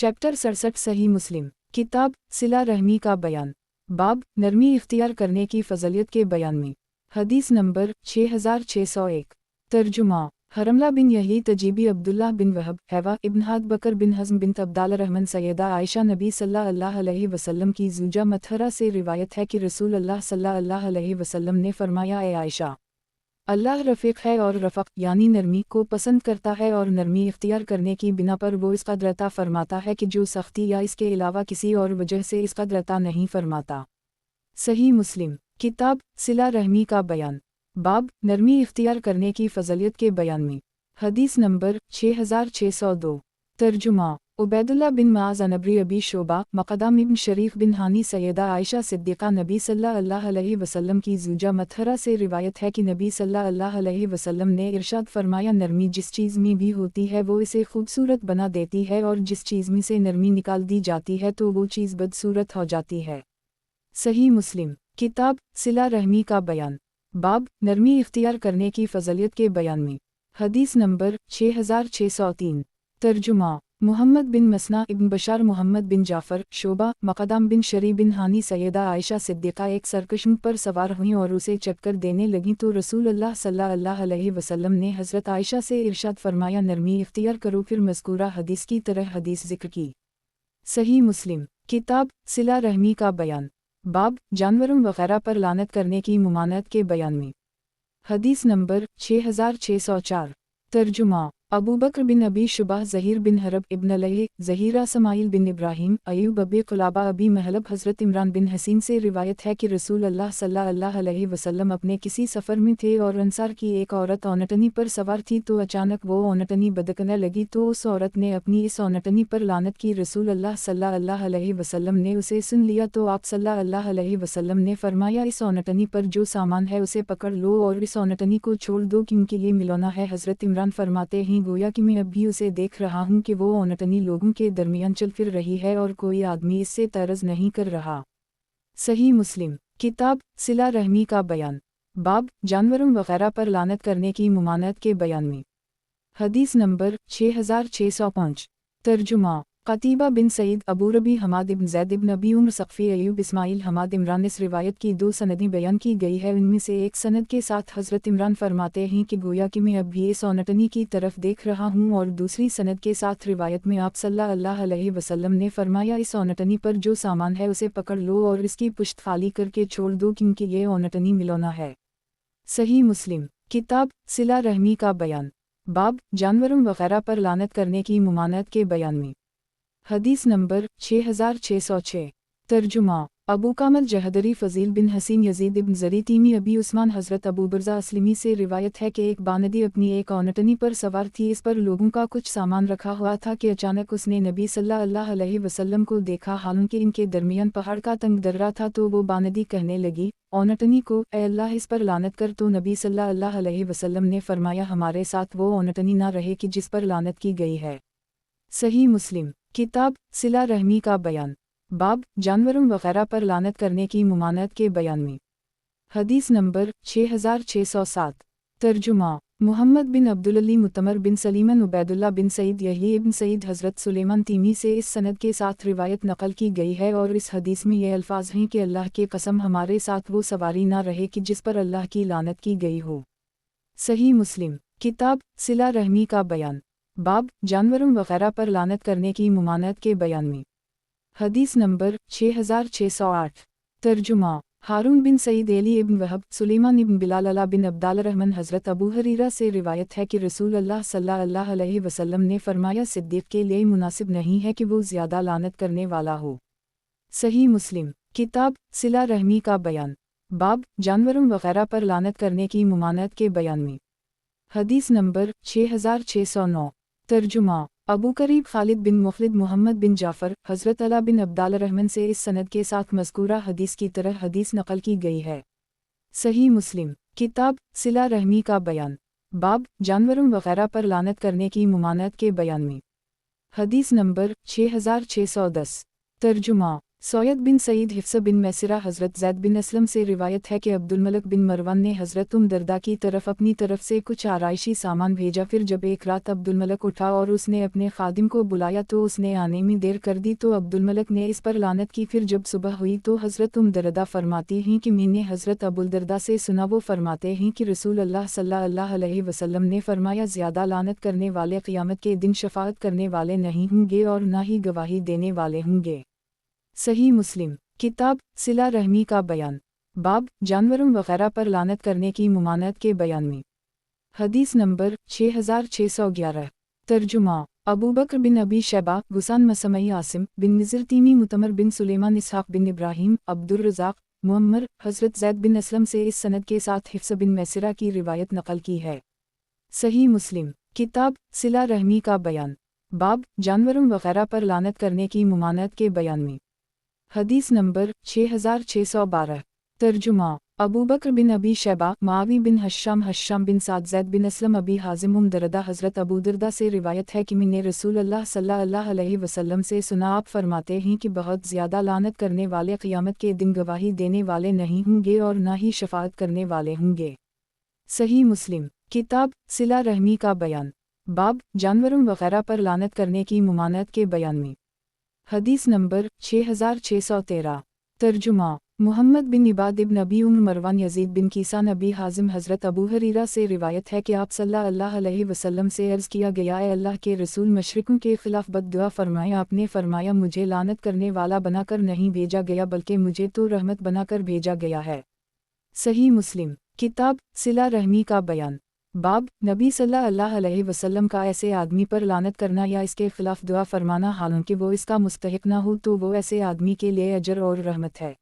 Chapter 67 सही मुस्लिम किताब सिला रहमी का बयान। बाब नरमी इख्तियार करने की फ़ज़लियत के बयान में। हदीस नंबर 6601। तर्जुमा हरमला बिन यही तजीबी अब्दुल्लाह बिन वहब हैवा इब्न हाद बकर बिन हज़म बिन अब्दाल रहमान सैयदा आयशा नबी सल्लल्लाहु अलैहि वसल्लम की ज़ूजा मथहरा से रिवायत है कि रसूल अल्लाह सल्लल्लाहु अलैहि वसल्लम ने फरमाया, ए आयशा, अल्लाह रफ़ीक़ है और रफ़क़ यानी नरमी को पसंद करता है और नरमी इख्तियार करने की बिना पर वो इस कदर अता फरमाता है कि जो सख्ती या इसके अलावा किसी और वजह से इस कदर अता नहीं फरमाता। सही मुस्लिम किताब सिला रहमी का बयान। बाब नरमी इख्तियार करने की फ़ज़लियत के बयान में। हदीस नंबर 6602। तर्जुमा उबैदुल्लाह बिन माज़ अनबरी अबी शोबा मक़दाम इब्न शरीफ बिन हानी सैयदा आयशा सिद्दीक़ा नबी सल्लल्लाहु अलैहि वसल्लम की ज़ूजा मथहरा से रिवायत है कि नबी सल्लल्लाहु अलैहि वसल्लम ने इरशाद फरमाया, नरमी जिस चीज़ में भी होती है वो इसे खूबसूरत बना देती है और जिस चीज़ में से नरमी निकाल दी जाती है तो वो चीज़ बदसूरत हो जाती है। सही मुस्लिम किताब सिला रहमी का बयान। बाब नरमी इख्तियार करने की फ़ज़लियत के बयान में। हदीस नंबर 6603। तर्जुमा मुहम्मद बिन मसना इब्न बशार मोहम्मद बिन जाफ़र शोबा मक़दाम बिन शरी बिन हानी सैयदा आयशा सिद्दीक़ा एक सरकश ऊँट पर सवार हुईं और उसे चक्कर देने लगीं तो रसूल अल्लाह सल्लल्लाहु अलैहि वसल्लम ने हज़रत आयशा से इरशाद फरमाया, नरमी इख्तियार करो। फिर मज़कूरा हदीस की तरह हदीस ज़िक्र की। सही मुस्लिम किताब सिला रहमी का बयान। बाब जानवरों वग़ैरह पर लानत करने की मुमानत के बयान में। हदीस नंबर 6604। तर्जुमा अबू बकर बिन अबी शुबाह ज़हीर बिन हरब इब्न अलैह ज़हीरा समाइल बिन इब्राहीम अयूब अबी क़ुलाबा अबी महलब हज़रत इमरान बिन हसीन से रिवायत है कि रसूल अल्लाह सल्लल्लाहु अलैहि वसल्लम अपने किसी सफ़र में थे और अंसार की एक औरत औनटनी पर सवार थी तो अचानक वो औनटनी बदकने लगी तो उस औरत ने अपनी इस औनटनी पर लानत की। रसूल अल्लाह सल्लल्लाहु अलैहि वसल्लम ने उसे सुन लिया तो आप सल्लल्लाहु अलैहि वसल्लम ने फरमाया, इस औनटनी पर जो सामान है उसे पकड़ लो और इस औनटनी को छोड़ दो क्योंकि ये मिलौना है। हज़रत इमरान फरमाते हैं, गोया कि मैं अब भी उसे देख रहा हूँ कि वो औनटनी लोगों के दरमियान चल फिर रही है और कोई आदमी इससे तरज़ नहीं कर रहा। सही मुस्लिम किताब सिला रहमी का बयान। बाब जानवरों वग़ैरह पर लानत करने की मुमानत के बयान में। हदीस नंबर 6605। तर्जुमा क़तीबा बिन सईद अबू रबी हमाद इब्न ज़ैद इब्न अबी उम्र सक़फ़ी अयूब इस्माइल हमाद इमरान। इस रिवायत की दो सनदें बयान की गई है। उनमें से एक सनद के साथ हज़रत इमरान फरमाते हैं कि गोया कि मैं अब भी इस औनटनी की तरफ देख रहा हूँ और दूसरी सनद के साथ रिवायत में आप सल्लल्लाहु अलैहि वसल्लम ने फरमाया, इस औनटनी पर जो सामान है उसे पकड़ लो और इसकी पुश्त खाली करके छोड़ दो क्योंकि ये औनटनी मिलौना है। सही मुस्लिम किताब सिला रहमी का बयान। बाब जानवरों वग़ैरह पर लानत करने की मुमानत के बयान में। हदीस नंबर 6606। तर्जुमा अबू कामल जहदरी फ़ज़ील बिन हसीन यज़ीद इब्न ज़री तीमी अबी उस्मान हज़रत अबू बरज़ा अस्लमी से रिवायत है कि एक बानदी अपनी एक औनटनी पर सवार थी। इस पर लोगों का कुछ सामान रखा हुआ था कि अचानक उसने नबी सल्लल्लाहु अलैहि वसल्लम को देखा। हालांकि इनके दरमियान पहाड़ का तंग दर्रा था तो वो बानदी कहने लगी औनटनी को, ए अल्लाह इस पर लानत कर। तो नबी सल्लल्लाहु अलैहि वसल्लम ने फरमाया, हमारे साथ वो औनटनी ना रहे कि जिस पर लानत की गई है। सही मुस्लिम किताब सिला रहमी का बयान। बाब जानवरों वग़ैरह पर लानत करने की मुमानत के बयान में। हदीस नंबर 6607। तर्जुमा मुहम्मद बिन अब्दुल्ली मुतमर बिन सलीमन उबैदुल्लाह बिन सईद यही इब्न सईद हज़रत सुलेमान तीमी से इस सनद के साथ रिवायत नकल की गई है और इस हदीस में ये अल्फाज हैं कि अल्लाह की कसम हमारे साथ वो सवारी ना रहे कि जिस पर अल्लाह की लानत की गई हो। सही मुस्लिम किताब सिला रहमी का बयान। बाब जानवरों वग़ैरह पर लानत करने की मुमानत के बयान में। हदीस नंबर 6608। तर्जुमा हारून बिन सईद एली इब्न वहब सुलेमान इब्न बिलाल अला बिन अब्दाल रहमान हज़रत अबू हरीरा से रिवायत है कि रसूल अल्लाह सल्लल्लाहु अलैहि वसल्लम ने फरमाया, सिद्दीक़ के लिए मुनासिब नहीं है कि वो ज़्यादा लानत करने वाला हो। सही मुस्लिम किताब सिला रहमी का बयान। बाब जानवरों वग़ैरह पर लानत करने की मुमानत के बयान में। हदीस नंबर 6609। तर्जुमा अबू करीब खालिद बिन मुखलिद मोहम्मद बिन जाफ़र हज़रत अला बिन अब्दाल रहमान से इस सनद के साथ मज़कूरा हदीस की तरह हदीस नकल की गई है। सही मुस्लिम किताब सिला रहमी का बयान। बाब जानवरों वग़ैरह पर लानत करने की मुमानत के बयान में। हदीस नंबर 6610। तर्जुमा सौयद बिन सईद हिफ्स बिन मैसरा हज़रत ज़ैद बिन असलम से रिवायत है कि अब्दुल मलिक बिन मरवान ने हज़रत दरदा की तरफ अपनी तरफ से कुछ आराइशी सामान भेजा। फिर जब एक रात अब्दुल मलिक उठा और उसने अपने खादिम को बुलाया तो उसने आने में देर कर दी तो अब्दुल मलिक ने इस पर लानत की। फिर जब सुबह हुई तो हज़रत दरदा फरमाती हैं कि मैंने हज़रत अबुल दरदा से सुना, वो फरमाते हैं कि रसूल अल्लाह सल्लल्लाहु अलैहि वसल्लम ने फरमाया, ज़्यादा लानत करने वाले क़यामत के दिन शफ़ाअत करने वाले नहीं होंगे और न ही गवाही देने वाले होंगे। सही मुस्लिम किताब सिला रहमी का बयान, बाब जानवरों वगैरह पर लानत करने की मुमानत के बयान में। हदीस नंबर 6611। तर्जुमा अबू बकर बिन अबी शैबा, गुसान मसमई आसिम बिन निज़र तीमी, मुतमर बिन सुलेमान, इसहाक़ बिन इब्राहीम, अब्दुर रज़ाक़, मुअम्मर, हज़रत ज़ैद बिन असलम से इस सनद के साथ हिफ्स बिन मैसरा की रिवायत नकल की है। सही मुस्लिम किताब सिला रहमी का बयान, बाब जानवरों वगैरह पर लानत करने की मुमानत के बयान में। हदीस नंबर 6612। तर्जुमा अबू बकर बिन अबी शैबा, मावी बिन हश्शाम बिन साद, ज़ैद बिन असलम, अबी हाजिम दरदा, हज़रत अबू दरदा से रिवायत है कि मैंने रसूल अल्लाह सल्लल्लाहु अलैहि वसल्लम से सुना, आप फरमाते हैं कि बहुत ज़्यादा लानत करने वाले क़यामत के दिन गवाही देने वाले नहीं होंगे और न ही शफ़ाअत करने वाले होंगे। सही मुस्लिम किताब सिला रहमी का बयान, बाब जानवरों वगैरह पर लानत करने की मुमानत के बयान में। हदीस नंबर 6613। तर्जुमा मुहम्मद बिन इबाद इब्न अबी मरवान, यजीद बिन कीसान, अबी हाजिम, हज़रत अबू हरीरा से रिवायत है कि आप सल्लल्लाहु अलैहि वसल्लम से अर्ज़ किया गया, ए अल्लाह के रसूल, मशरिकों के ख़िलाफ़ बद्दुआ फरमाएं। आपने फरमाया, मुझे लानत करने वाला बनाकर नहीं भेजा गया बल्कि मुझे तो रहमत बनाकर भेजा गया है। सही मुस्लिम किताब सिला रहमी का बयान, बाब नबी सल्लल्लाहु अलैहि वसल्लम का ऐसे आदमी पर लानत करना या इसके खिलाफ दुआ फरमाना हालांकि वो इसका मुस्तहिक ना हो तो वो ऐसे आदमी के लिए अजर और रहमत है।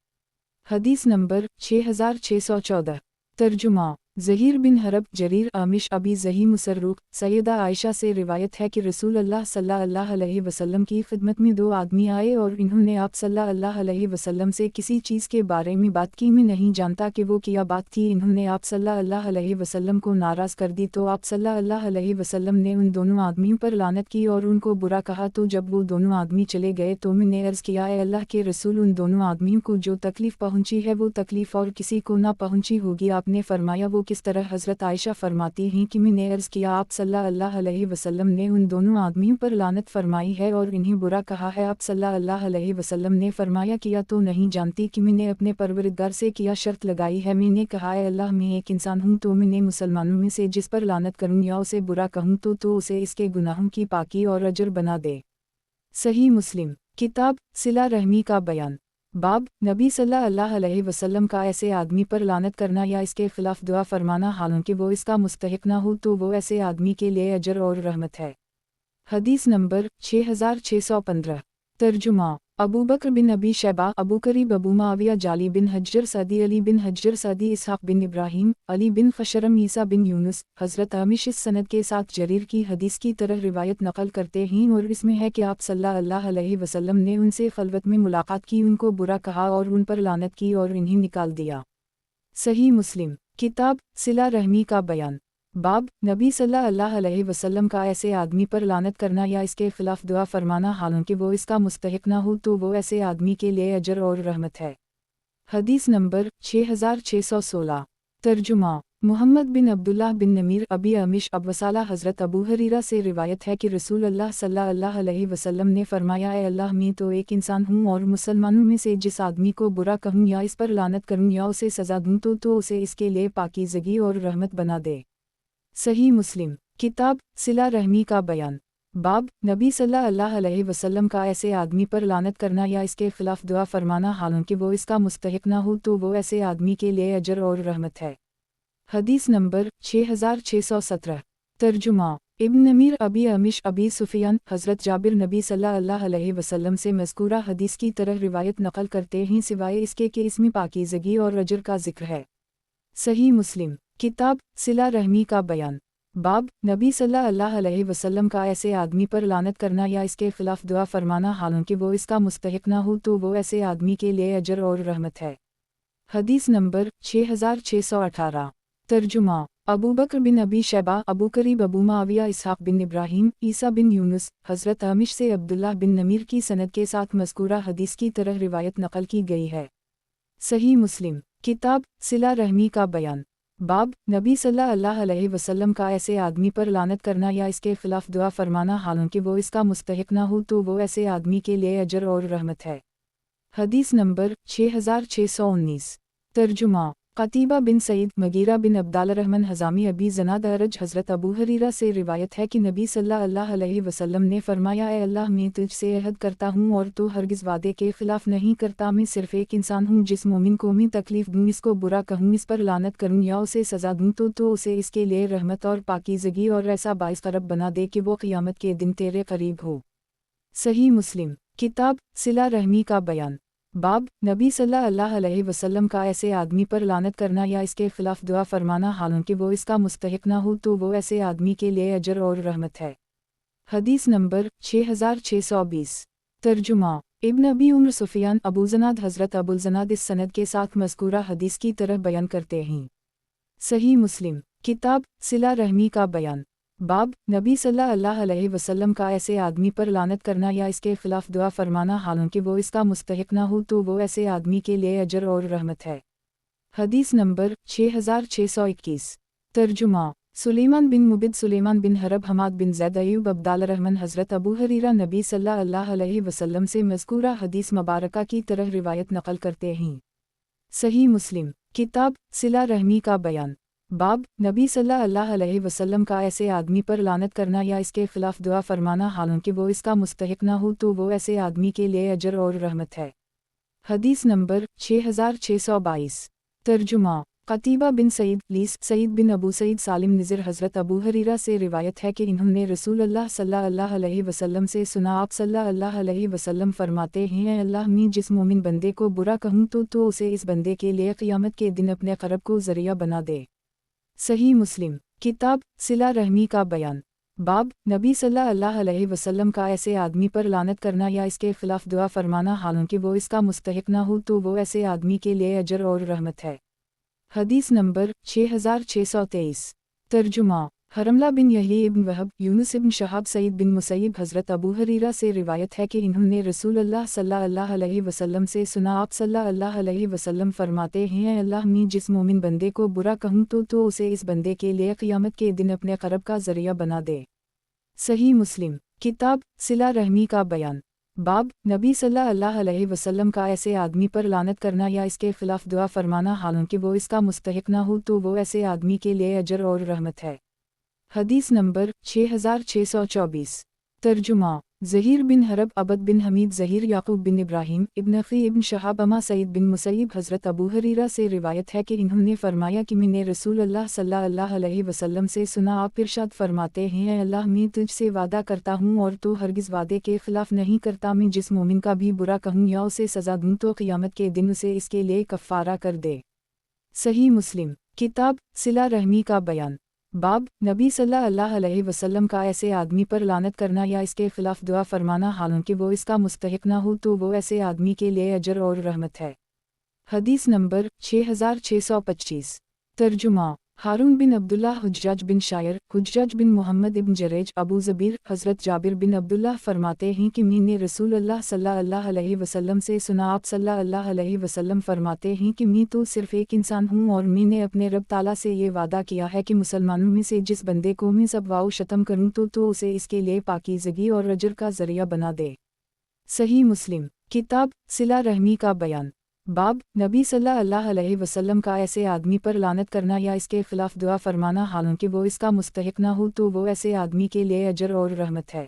हदीस नंबर 6614। तर्जुमा ज़हीर बिन हरब, जरीर, आमिश, अबी ज़ही, मुसर्रुक, सैयदा आयशा से रिवायत है कि रसूल अल्लाह सल्लल्लाहु अलैहि वसल्लम की खिदमत में दो आदमी आए और इन्होंने आप सल्लल्लाहु अलैहि वसल्लम से किसी चीज़ के बारे में बात की। मैं नहीं जानता कि वो क्या बात थी। इन्होंने आप सल्लल्लाहु अलैहि वसल्लम को नाराज़ कर दी तो आप सल्लल्लाहु अलैहि वसल्लम ने उन दोनों आदमियों पर लानत की और उनको बुरा कहा। तो जब वो दोनों आदमी चले गए तो मैंने अर्ज़ किया, ए अल्लाह के रसूल, उन दोनों आदमियों को जो तकलीफ़ पहुँची है वो तकलीफ़ और किसी को ना पहुँची होगी। आपने फरमाया, वो किस तरह? हज़रत आयशा फरमाती हैं कि मैंने अर्ज़ किया, आप सल्लल्लाहु अलैहि वसल्लम ने उन दोनों आदमियों पर लानत फरमाई है और इन्हें बुरा कहा है। आप सल्लल्लाहु अलैहि वसल्लम ने फरमाया, किया तो नहीं जानती कि मैंने अपने परवरदिगार से क्या शर्त लगाई है। मैंने कहा, ए अल्लाह, मैं एक इंसान हूँ तो मैंने मुसलमानों में से जिस पर लानत करूँ या उसे बुरा कहूँ तो उसे इसके गुनाहों की पाकी और अजर बना दे। सही मुस्लिम किताब सिला रहमी का बयान, बाब नबी सल्लल्लाहु अलैहि वसल्लम का ऐसे आदमी पर लानत करना या इसके खिलाफ दुआ फरमाना हालांकि वो इसका मुस्तहिक ना हो तो वो ऐसे आदमी के लिए अजर और रहमत है। हदीस नंबर 6615। तर्जुमा अबू बकर बिन अबी शैबा, अबू करीब, अबू माविया, जाली बिन हज्जर सदी, अली बिन हज्जर सदी, इसहाक़ बिन इब्राहीम, अली बिन खशरम, ईसा बिन यूनुस, हज़रत आमिश इस सनद के साथ जरीर की हदीस की तरह रिवायत नकल करते हैं और इसमें है कि आप सल्लल्लाहु अलैहि वसल्लम ने उनसे खलवत में मुलाकात की, उनको बुरा कहा और उन पर लानत की और इन्हें निकाल दिया। सही मुस्लिम किताब सिला रहमी का बयान, बाब नबी सल्लल्लाहु अलैहि वसल्लम का ऐसे आदमी पर लानत करना या इसके खिलाफ दुआ फरमाना हालांकि वो इसका मुस्तहिक ना हो तो वो ऐसे आदमी के लिए अजर और रहमत है। हदीस नंबर 6616। तर्जुमा मुहम्मद बिन अब्दुल्लाह बिन नमीर, अबी अमिश, अबवसाला, हज़रत अबू हरीरा से रिवायत है कि रसूल अल्लाह सल्लल्लाहु अलैहि वसल्लम ने फरमाया, ए अल्लाह, मैं तो एक इंसान हूँ और मुसलमानों में से जिस आदमी को बुरा कहूँ या इस पर लानत करूँ या उसे सज़ा दूँ तो उसे इसके लिए पाकीज़गी और रहमत बना दे। सही मुस्लिम किताब सिला रहमी का बयान, बाब नबी सल्लल्लाहु अलैहि वसल्लम का ऐसे आदमी पर लानत करना या इसके खिलाफ दुआ फरमाना हालांकि वो इसका मुस्तहिक ना हो तो वो ऐसे आदमी के लिए अजर और रहमत है। हदीस नंबर 6617। तर्जुमा इब्न नमीर, अबी अमिश, अबी सुफियान, हज़रत जाबिर नबी सल्लल्लाहु अलैहि वसल्लम से मज़कूरा हदीस की तरह रिवायत नकल करते हैं सिवाय इसके कि इसमें पाकीज़गी और अजर का जिक्र है। सही मुस्लिम किताब सिला रहमी का बयान, बाब नबी सल्लल्लाहु अलैहि वसल्लम का ऐसे आदमी पर लानत करना या इसके खिलाफ दुआ फरमाना हालांकि वो इसका मुस्तहिक ना हो तो वो ऐसे आदमी के लिए अजर और रहमत है। हदीस नंबर 6618। तर्जुमा अबू बकर बिन अबी शैबा, अबू करीब, अबू माविया, इसहाक बिन इब्राहीम, ईसा बिन यूनुस, हज़रत आमिश से अब्दुल्लाह बिन नमीर की सनद के साथ मज़कूरा हदीस की तरह रिवायत नकल की गई है। सही मुस्लिम किताब सिला रहमी का बयान। बाब नबी सल्लल्लाहु अलैहि वसल्लम का ऐसे आदमी पर लानत करना या इसके खिलाफ दुआ फरमाना हालांकि वो इसका मुस्तहिक ना हो तो वो ऐसे आदमी के लिए अजर और रहमत है। हदीस नंबर 6619। तर्जुमा कतीबा बिन सईद, मगीरा बिन अब्दालरहमान हज़ामी, अबी ज़नाद अरज, हज़रत अबू हरीरा से रिवायत है कि नबी सल्लल्लाहु अलैहि वसल्लम ने फरमाया, ए अल्लाह, मैं तुझसे अहद करता हूँ और तो हरगिज़ वादे के खिलाफ नहीं करता। मैं सिर्फ़ एक इंसान हूँ जिस मोमिन को मैं तकलीफ़ दूँ, इसको बुरा कहूँ, इस पर लानत करूँ या उसे सज़ा दूँ तो उसे इसके लिए रहमत और पाकीज़गी और ऐसा बाइस करब बना दे कि वो क़यामत के दिन तेरे करीब हो। सही मुस्लिम किताब सिला रहमी का बयान। बाब नबी सल्लल्लाहु अलैहि वसल्लम का ऐसे आदमी पर लानत करना या इसके खिलाफ दुआ फरमाना हालांकि वो इसका मुस्तहिक ना हो तो वो ऐसे आदमी के लिए अजर और रहमत है। हदीस नंबर 6620। तर्जुमा इब्न अबी उम्र सुफियान, अबू ज़नाद, हज़रत अबुल ज़नाद इस सनद के साथ मज़कूरा हदीस की तरह बयान करते हैं। सही मुस्लिम किताब सिला रहमी का बयान। बाब नबी सल्लल्लाहु अलैहि वसल्लम का ऐसे आदमी पर लानत करना या इसके खिलाफ दुआ फरमाना हालांकि वो इसका मुस्तहिक ना हो तो वो ऐसे आदमी के लिए अजर और रहमत है। हदीस नंबर 6621। तर्जुमा सुलेमान बिन मुबिद, सुलेमान बिन हरब, हमाद बिन ज़ैद, अयूब, अब्दालरहमान, हज़रत अबू हरीरा नबी सल्लल्लाहु अलैहि वसल्लम से मज़कूरा हदीस मुबारका की तरह रिवायत नकल करते हैं। सही मुस्लिम किताब सिला रहमी का बयान। बाब नबी सल्लल्लाहु अलैहि वसल्लम का ऐसे आदमी पर लानत करना या इसके खिलाफ दुआ फरमाना हालांकि वो इसका मुस्तहिक ना हो तो वो ऐसे आदमी के लिए अजर और रहमत है। हदीस नंबर 6622। तर्जुमा कतीबा बिन सईद, लीस, सईद बिन अबू सईद सालिम निज़र, हज़रत अबू हरीरा से रिवायत है कि इन्होंने रसूलुल्लाह सल्लल्लाहु अलैहि वसल्लम से सुना, आप सल्लल्लाहु अलैहि वसल्लम फरमाते हैं, अल्लाह, मैं जिस मोमिन बंदे को बुरा कहूँ तो उसे इस बंदे के लिए क़यामत के दिन अपने क़रब को ज़रिया बना दे। सही मुस्लिम किताब सिला रहमी का बयान। बाब नबी सल्लल्लाहु अलैहि वसल्लम का ऐसे आदमी पर लानत करना या इसके खिलाफ दुआ फरमाना हालांकि वो इसका मुस्तहिक ना हो तो वो ऐसे आदमी के लिए अजर और रहमत है। हदीस नंबर 6623। तर्जुमा हरमला बिन यही इब्न वहब, यूनुस इब्न शहाब, सईद बिन मुसैयब, हज़रत अबू हरीरा से रिवायत है कि इन्होंने रसूलुल्लाह सल्लल्लाहु अलैहि वसल्लम से सुना, आप सल्लल्लाहु अलैहि वसल्लम फरमाते हैं, अल्लाह, मैं जिस मोमिन बंदे को बुरा कहूँ तो उसे इस बंदे के लिए क़यामत के दिन अपने क़रब का ज़रिया बना दे। सही मुस्लिम किताब सिला रहमी का बयान। बाब नबी सल्लल्लाहु अलैहि वसल्लम का ऐसे आदमी पर लानत करना या इसके खिलाफ दुआ फरमाना हालांकि वो इसका मुस्तहिक ना हो तो वो ऐसे आदमी के लिए अजर और रहमत है। हदीस नंबर 6624। तर्जुमा ज़हीर बिन हरब, अबद बिन हमीद, ज़हीर याकूब बिन इब्राहीम, इब्न अख़ी इब्न शहाब, अमा सईद बिन मुसैयब, हज़रत अबू हरीरा से रिवायत है कि इन्होंने फरमाया कि मैंने रसूलुल्लाह सल्लल्लाहु अलैहि वसल्लम से सुना, आप इरशाद फरमाते हैं, अल्लाह, मैं तुझसे वादा करता हूँ और तो हरगिज़ वादे के खिलाफ नहीं करता। मैं जिस मोमिन का भी बुरा कहूँ या उसे सज़ा दूँ तो क़यामत के दिन उसे इसके लिए कफ़ारा कर दे। सही मुस्लिम किताब सिला रहमी का बयान। बाब नबी सल्लल्लाहु अलैहि वसल्लम का ऐसे आदमी पर लानत करना या इसके खिलाफ दुआ फरमाना हालांकि वो इसका मुस्तहिक ना हो तो वो ऐसे आदमी के लिए अजर और रहमत है। हदीस नंबर 6625। तर्जुमा हारून बिन अब्दुल्लाह, हुज्जाज बिन शायर, हुज्जाज बिन मोहम्मद इब्न जरेज, अबू ज़बीर, हज़रत जाबिर बिन अब्दुल्लाह फरमाते हैं कि मैंने रसूलुल्लाह सल्लल्लाहु अलैहि वसल्लम से सुना, आप सल्लल्लाहु अलैहि वसल्लम फरमाते हैं कि मैं तो सिर्फ़ एक इंसान हूँ और मैंने अपने रब ताला से ये वादा किया है कि मुसलमानों में से जिस बंदे को मैं सबवाओ शतम करूँ तो उसे इसके लिए पाकीज़गी और अजर का ज़रिया बना दे। सही मुस्लिम किताब सिला रहमी का बयान। बाब नबी सल्लल्लाहु अलैहि वसल्लम का ऐसे आदमी पर लानत करना या इसके खिलाफ दुआ फरमाना हालांकि वो इसका मुस्तहिक ना हो तो वो ऐसे आदमी के लिए अजर और रहमत है।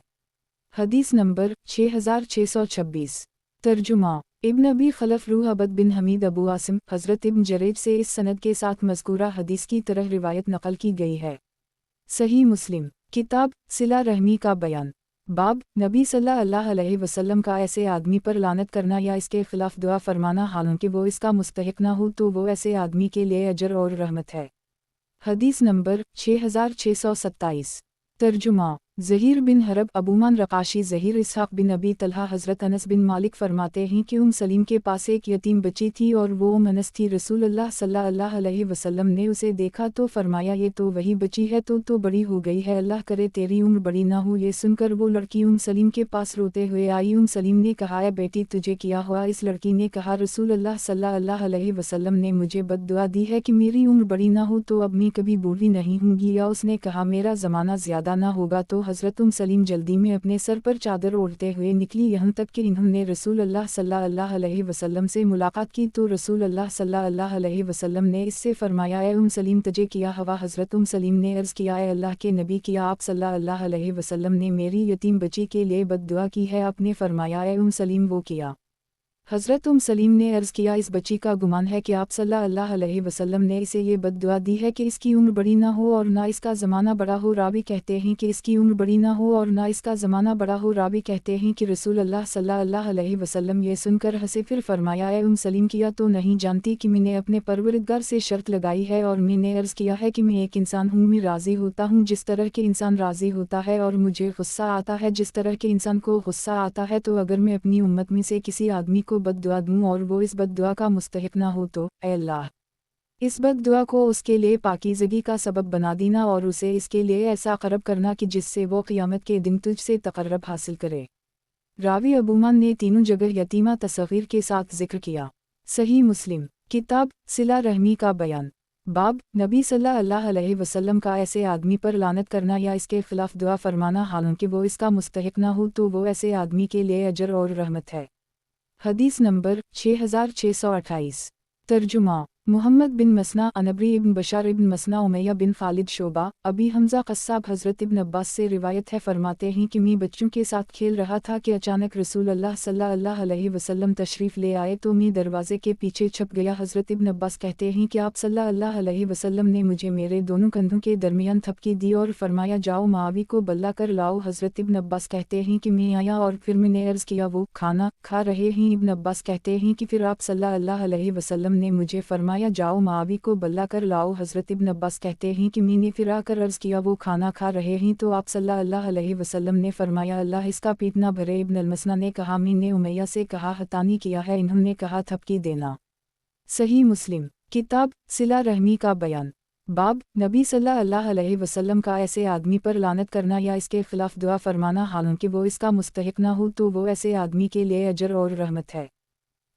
हदीस नंबर 6626। तर्जुमा इब्न अबी खलफ रूह, अबद बिन हमीद, अबू आसिम, हज़रत इब्न जरेज से इस सनद के साथ मज़कूरा हदीस की तरह रिवायत नकल की गई है। सही मुस्लिम किताब सिला रहमी का बयान। बाब नबी सल्लल्लाहु अलैहि वसल्लम का ऐसे आदमी पर लानत करना या इसके खिलाफ दुआ फरमाना हालांकि वो इसका मुस्तहिक ना हो तो वो ऐसे आदमी के लिए अजर और रहमत है। हदीस नंबर 6627। तर्जुमा ज़हीर बिन हरब अबूमान रकाशी ज़हीर इसहाक़ बिन अबी तलहा हज़रत अनस बिन मालिक फरमाते हैं कि सलीम के पास एक यतीम बच्ची थी और वो अनस थी। रसूलुल्लाह सल्लल्लाहु अलैहि वसल्लम ने उसे देखा तो फरमाया ये तो वही बच्ची है, तो बड़ी हो गई है, अल्लाह करे तेरी उम्र बड़ी ना हो। ये सुनकर वो लड़की सलीम के पास रोते हुए आई। सलीम ने कहा है बेटी तुझे क्या हुआ? इस लड़की ने कहा रसूलुल्लाह सल्लल्लाहु अलैहि वसल्लम ने मुझे बद्दुआ दी है कि मेरी उम्र बड़ी ना हो तो अब मैं कभी बूढ़ी नहीं होंगी। या उसने कहा मेरा ज़माना ज़्यादा ना होगा। तो हज़रत सलीम जल्दी में अपने सर पर चादर ओढ़ते हुए निकली, यहाँ तक कि इन्होंने रसूलुल्लाह सल्लल्लाहु अलैहि वसल्लम से मुलाकात की। तो रसूलुल्लाह सल्लल्लाहु अलैहि वसल्लम ने इससे फरमाया ए सलीम तुझे क्या हवा? हज़रत सलीम ने अर्ज़ किया ए अल्लाह के नबी किया आप सल्लल्लाहु अलैहि वसल्लम ने मेरी यतीम बच्ची के लिए बद्दुआ की है। आपने फरमाया ए सलीम वो किया? हज़रत सलीम ने अर्ज़ किया इस बच्ची का गुमान है कि आप सल्लल्लाहु अलैहि वसल्लम ने इसे ये बद्दुआ दी है कि इसकी उम्र बड़ी ना हो और ना इसका ज़माना बड़ा हो। रावी कहते हैं कि इसकी उम्र बड़ी ना हो और ना इसका ज़माना बड़ा हो। रावी कहते हैं कि रसूलुल्लाह सल्लल्लाहु अलैहि वसल्लम ये सुनकर हंसे, फिर फरमाया ए सलीम किया तो नहीं जानती कि मैंने अपने परवरदिगार से शर्त लगाई है और मैंने अर्ज़ किया है कि मैं एक इंसान हूँ, मैं राज़ी होता हूँ जिस तरह के इंसान राज़ी होता है और मुझे गुस्सा आता है जिस तरह के इंसान को गुस्सा आता है। तो अगर मैं अपनी उम्मत में से किसी आदमी को बद्दुआ दूँ और वो इस बद्दुआ का मुस्तहिक ना हो तो ऐ अल्लाह इस बद्दुआ को उसके लिए पाकीज़गी का सबब बना देना और उसे इसके लिए ऐसा क़रब करना कि जिससे वो क़यामत के दिन तुझसे तक़र्रब हासिल करे। रावी अबूमान ने तीनों जगह यतीमा तस्ग़ीर के साथ ज़िक्र किया। सही मुस्लिम किताब सिला रहमी का बयान। बाब नबी सल्लल्लाहु अलैहि वसल्लम का ऐसे आदमी पर लानत करना या इसके ख़िलाफ़ दुआ फरमाना हालांकि वो इसका मुस्तहिक ना हो तो वो ऐसे आदमी के लिए अजर और रहमत है। हदीस नंबर 6628। तर्जुमा मुहम्मद बिन मसना अनबरी इब्न बशार इब्न मसना उमैया बिन खालिद शोबा अबी हमज़ा क़स्साब हज़रत इब्न अब्बास से रिवायत है, फरमाते हैं कि मैं बच्चों के साथ खेल रहा था कि अचानक रसूलुल्लाह सल्लल्लाहु अलैहि वसल्लम तशरीफ़ ले आए तो मैं दरवाज़े के पीछे छुप गया। हज़रत इब्न अब्बास कहते हैं कि आप सल्लल्लाहु अलैहि वसल्लम ने मुझे मेरे दोनों कंधों के दरमियान थपकी दी और फरमाया जाओ मावी को बल्ला कर लाओ। हज़रत इब्न अब्बास कहते हैं कि मैं आया और फिर मैंने अर्ज़ किया वो खाना खा रहे हैं। इब्न अब्बास कहते हैं कि फिर आप सल्लल्लाहु अलैहि वसल्लम ने मुझे फरमाया जाओ मावी को बल्ला कर लाओ। हज़रत इब्न अब्बास कहते हैं कि मैंने फिर आकर अर्ज़ किया वो खाना खा रहे हैं तो आप सल्लल्लाहु अलैहि वसल्लम ने फरमाया अल्लाह इसका पेट ना भरे। इब्न अल-मसना ने कहा मैंने उमैया से कहा हतानी किया है, इन्होंने कहा थपकी देना। सही मुस्लिम किताब सिला रहमी का बयान। बाब नबी सल्लल्लाहु अलैहि वसल्लम का ऐसे आदमी पर लानत करना या इसके ख़िलाफ़ दुआ फरमाना हालांकि वो इसका मुस्तहिक ना हो तो वो ऐसे आदमी के लिए अजर और रहमत है।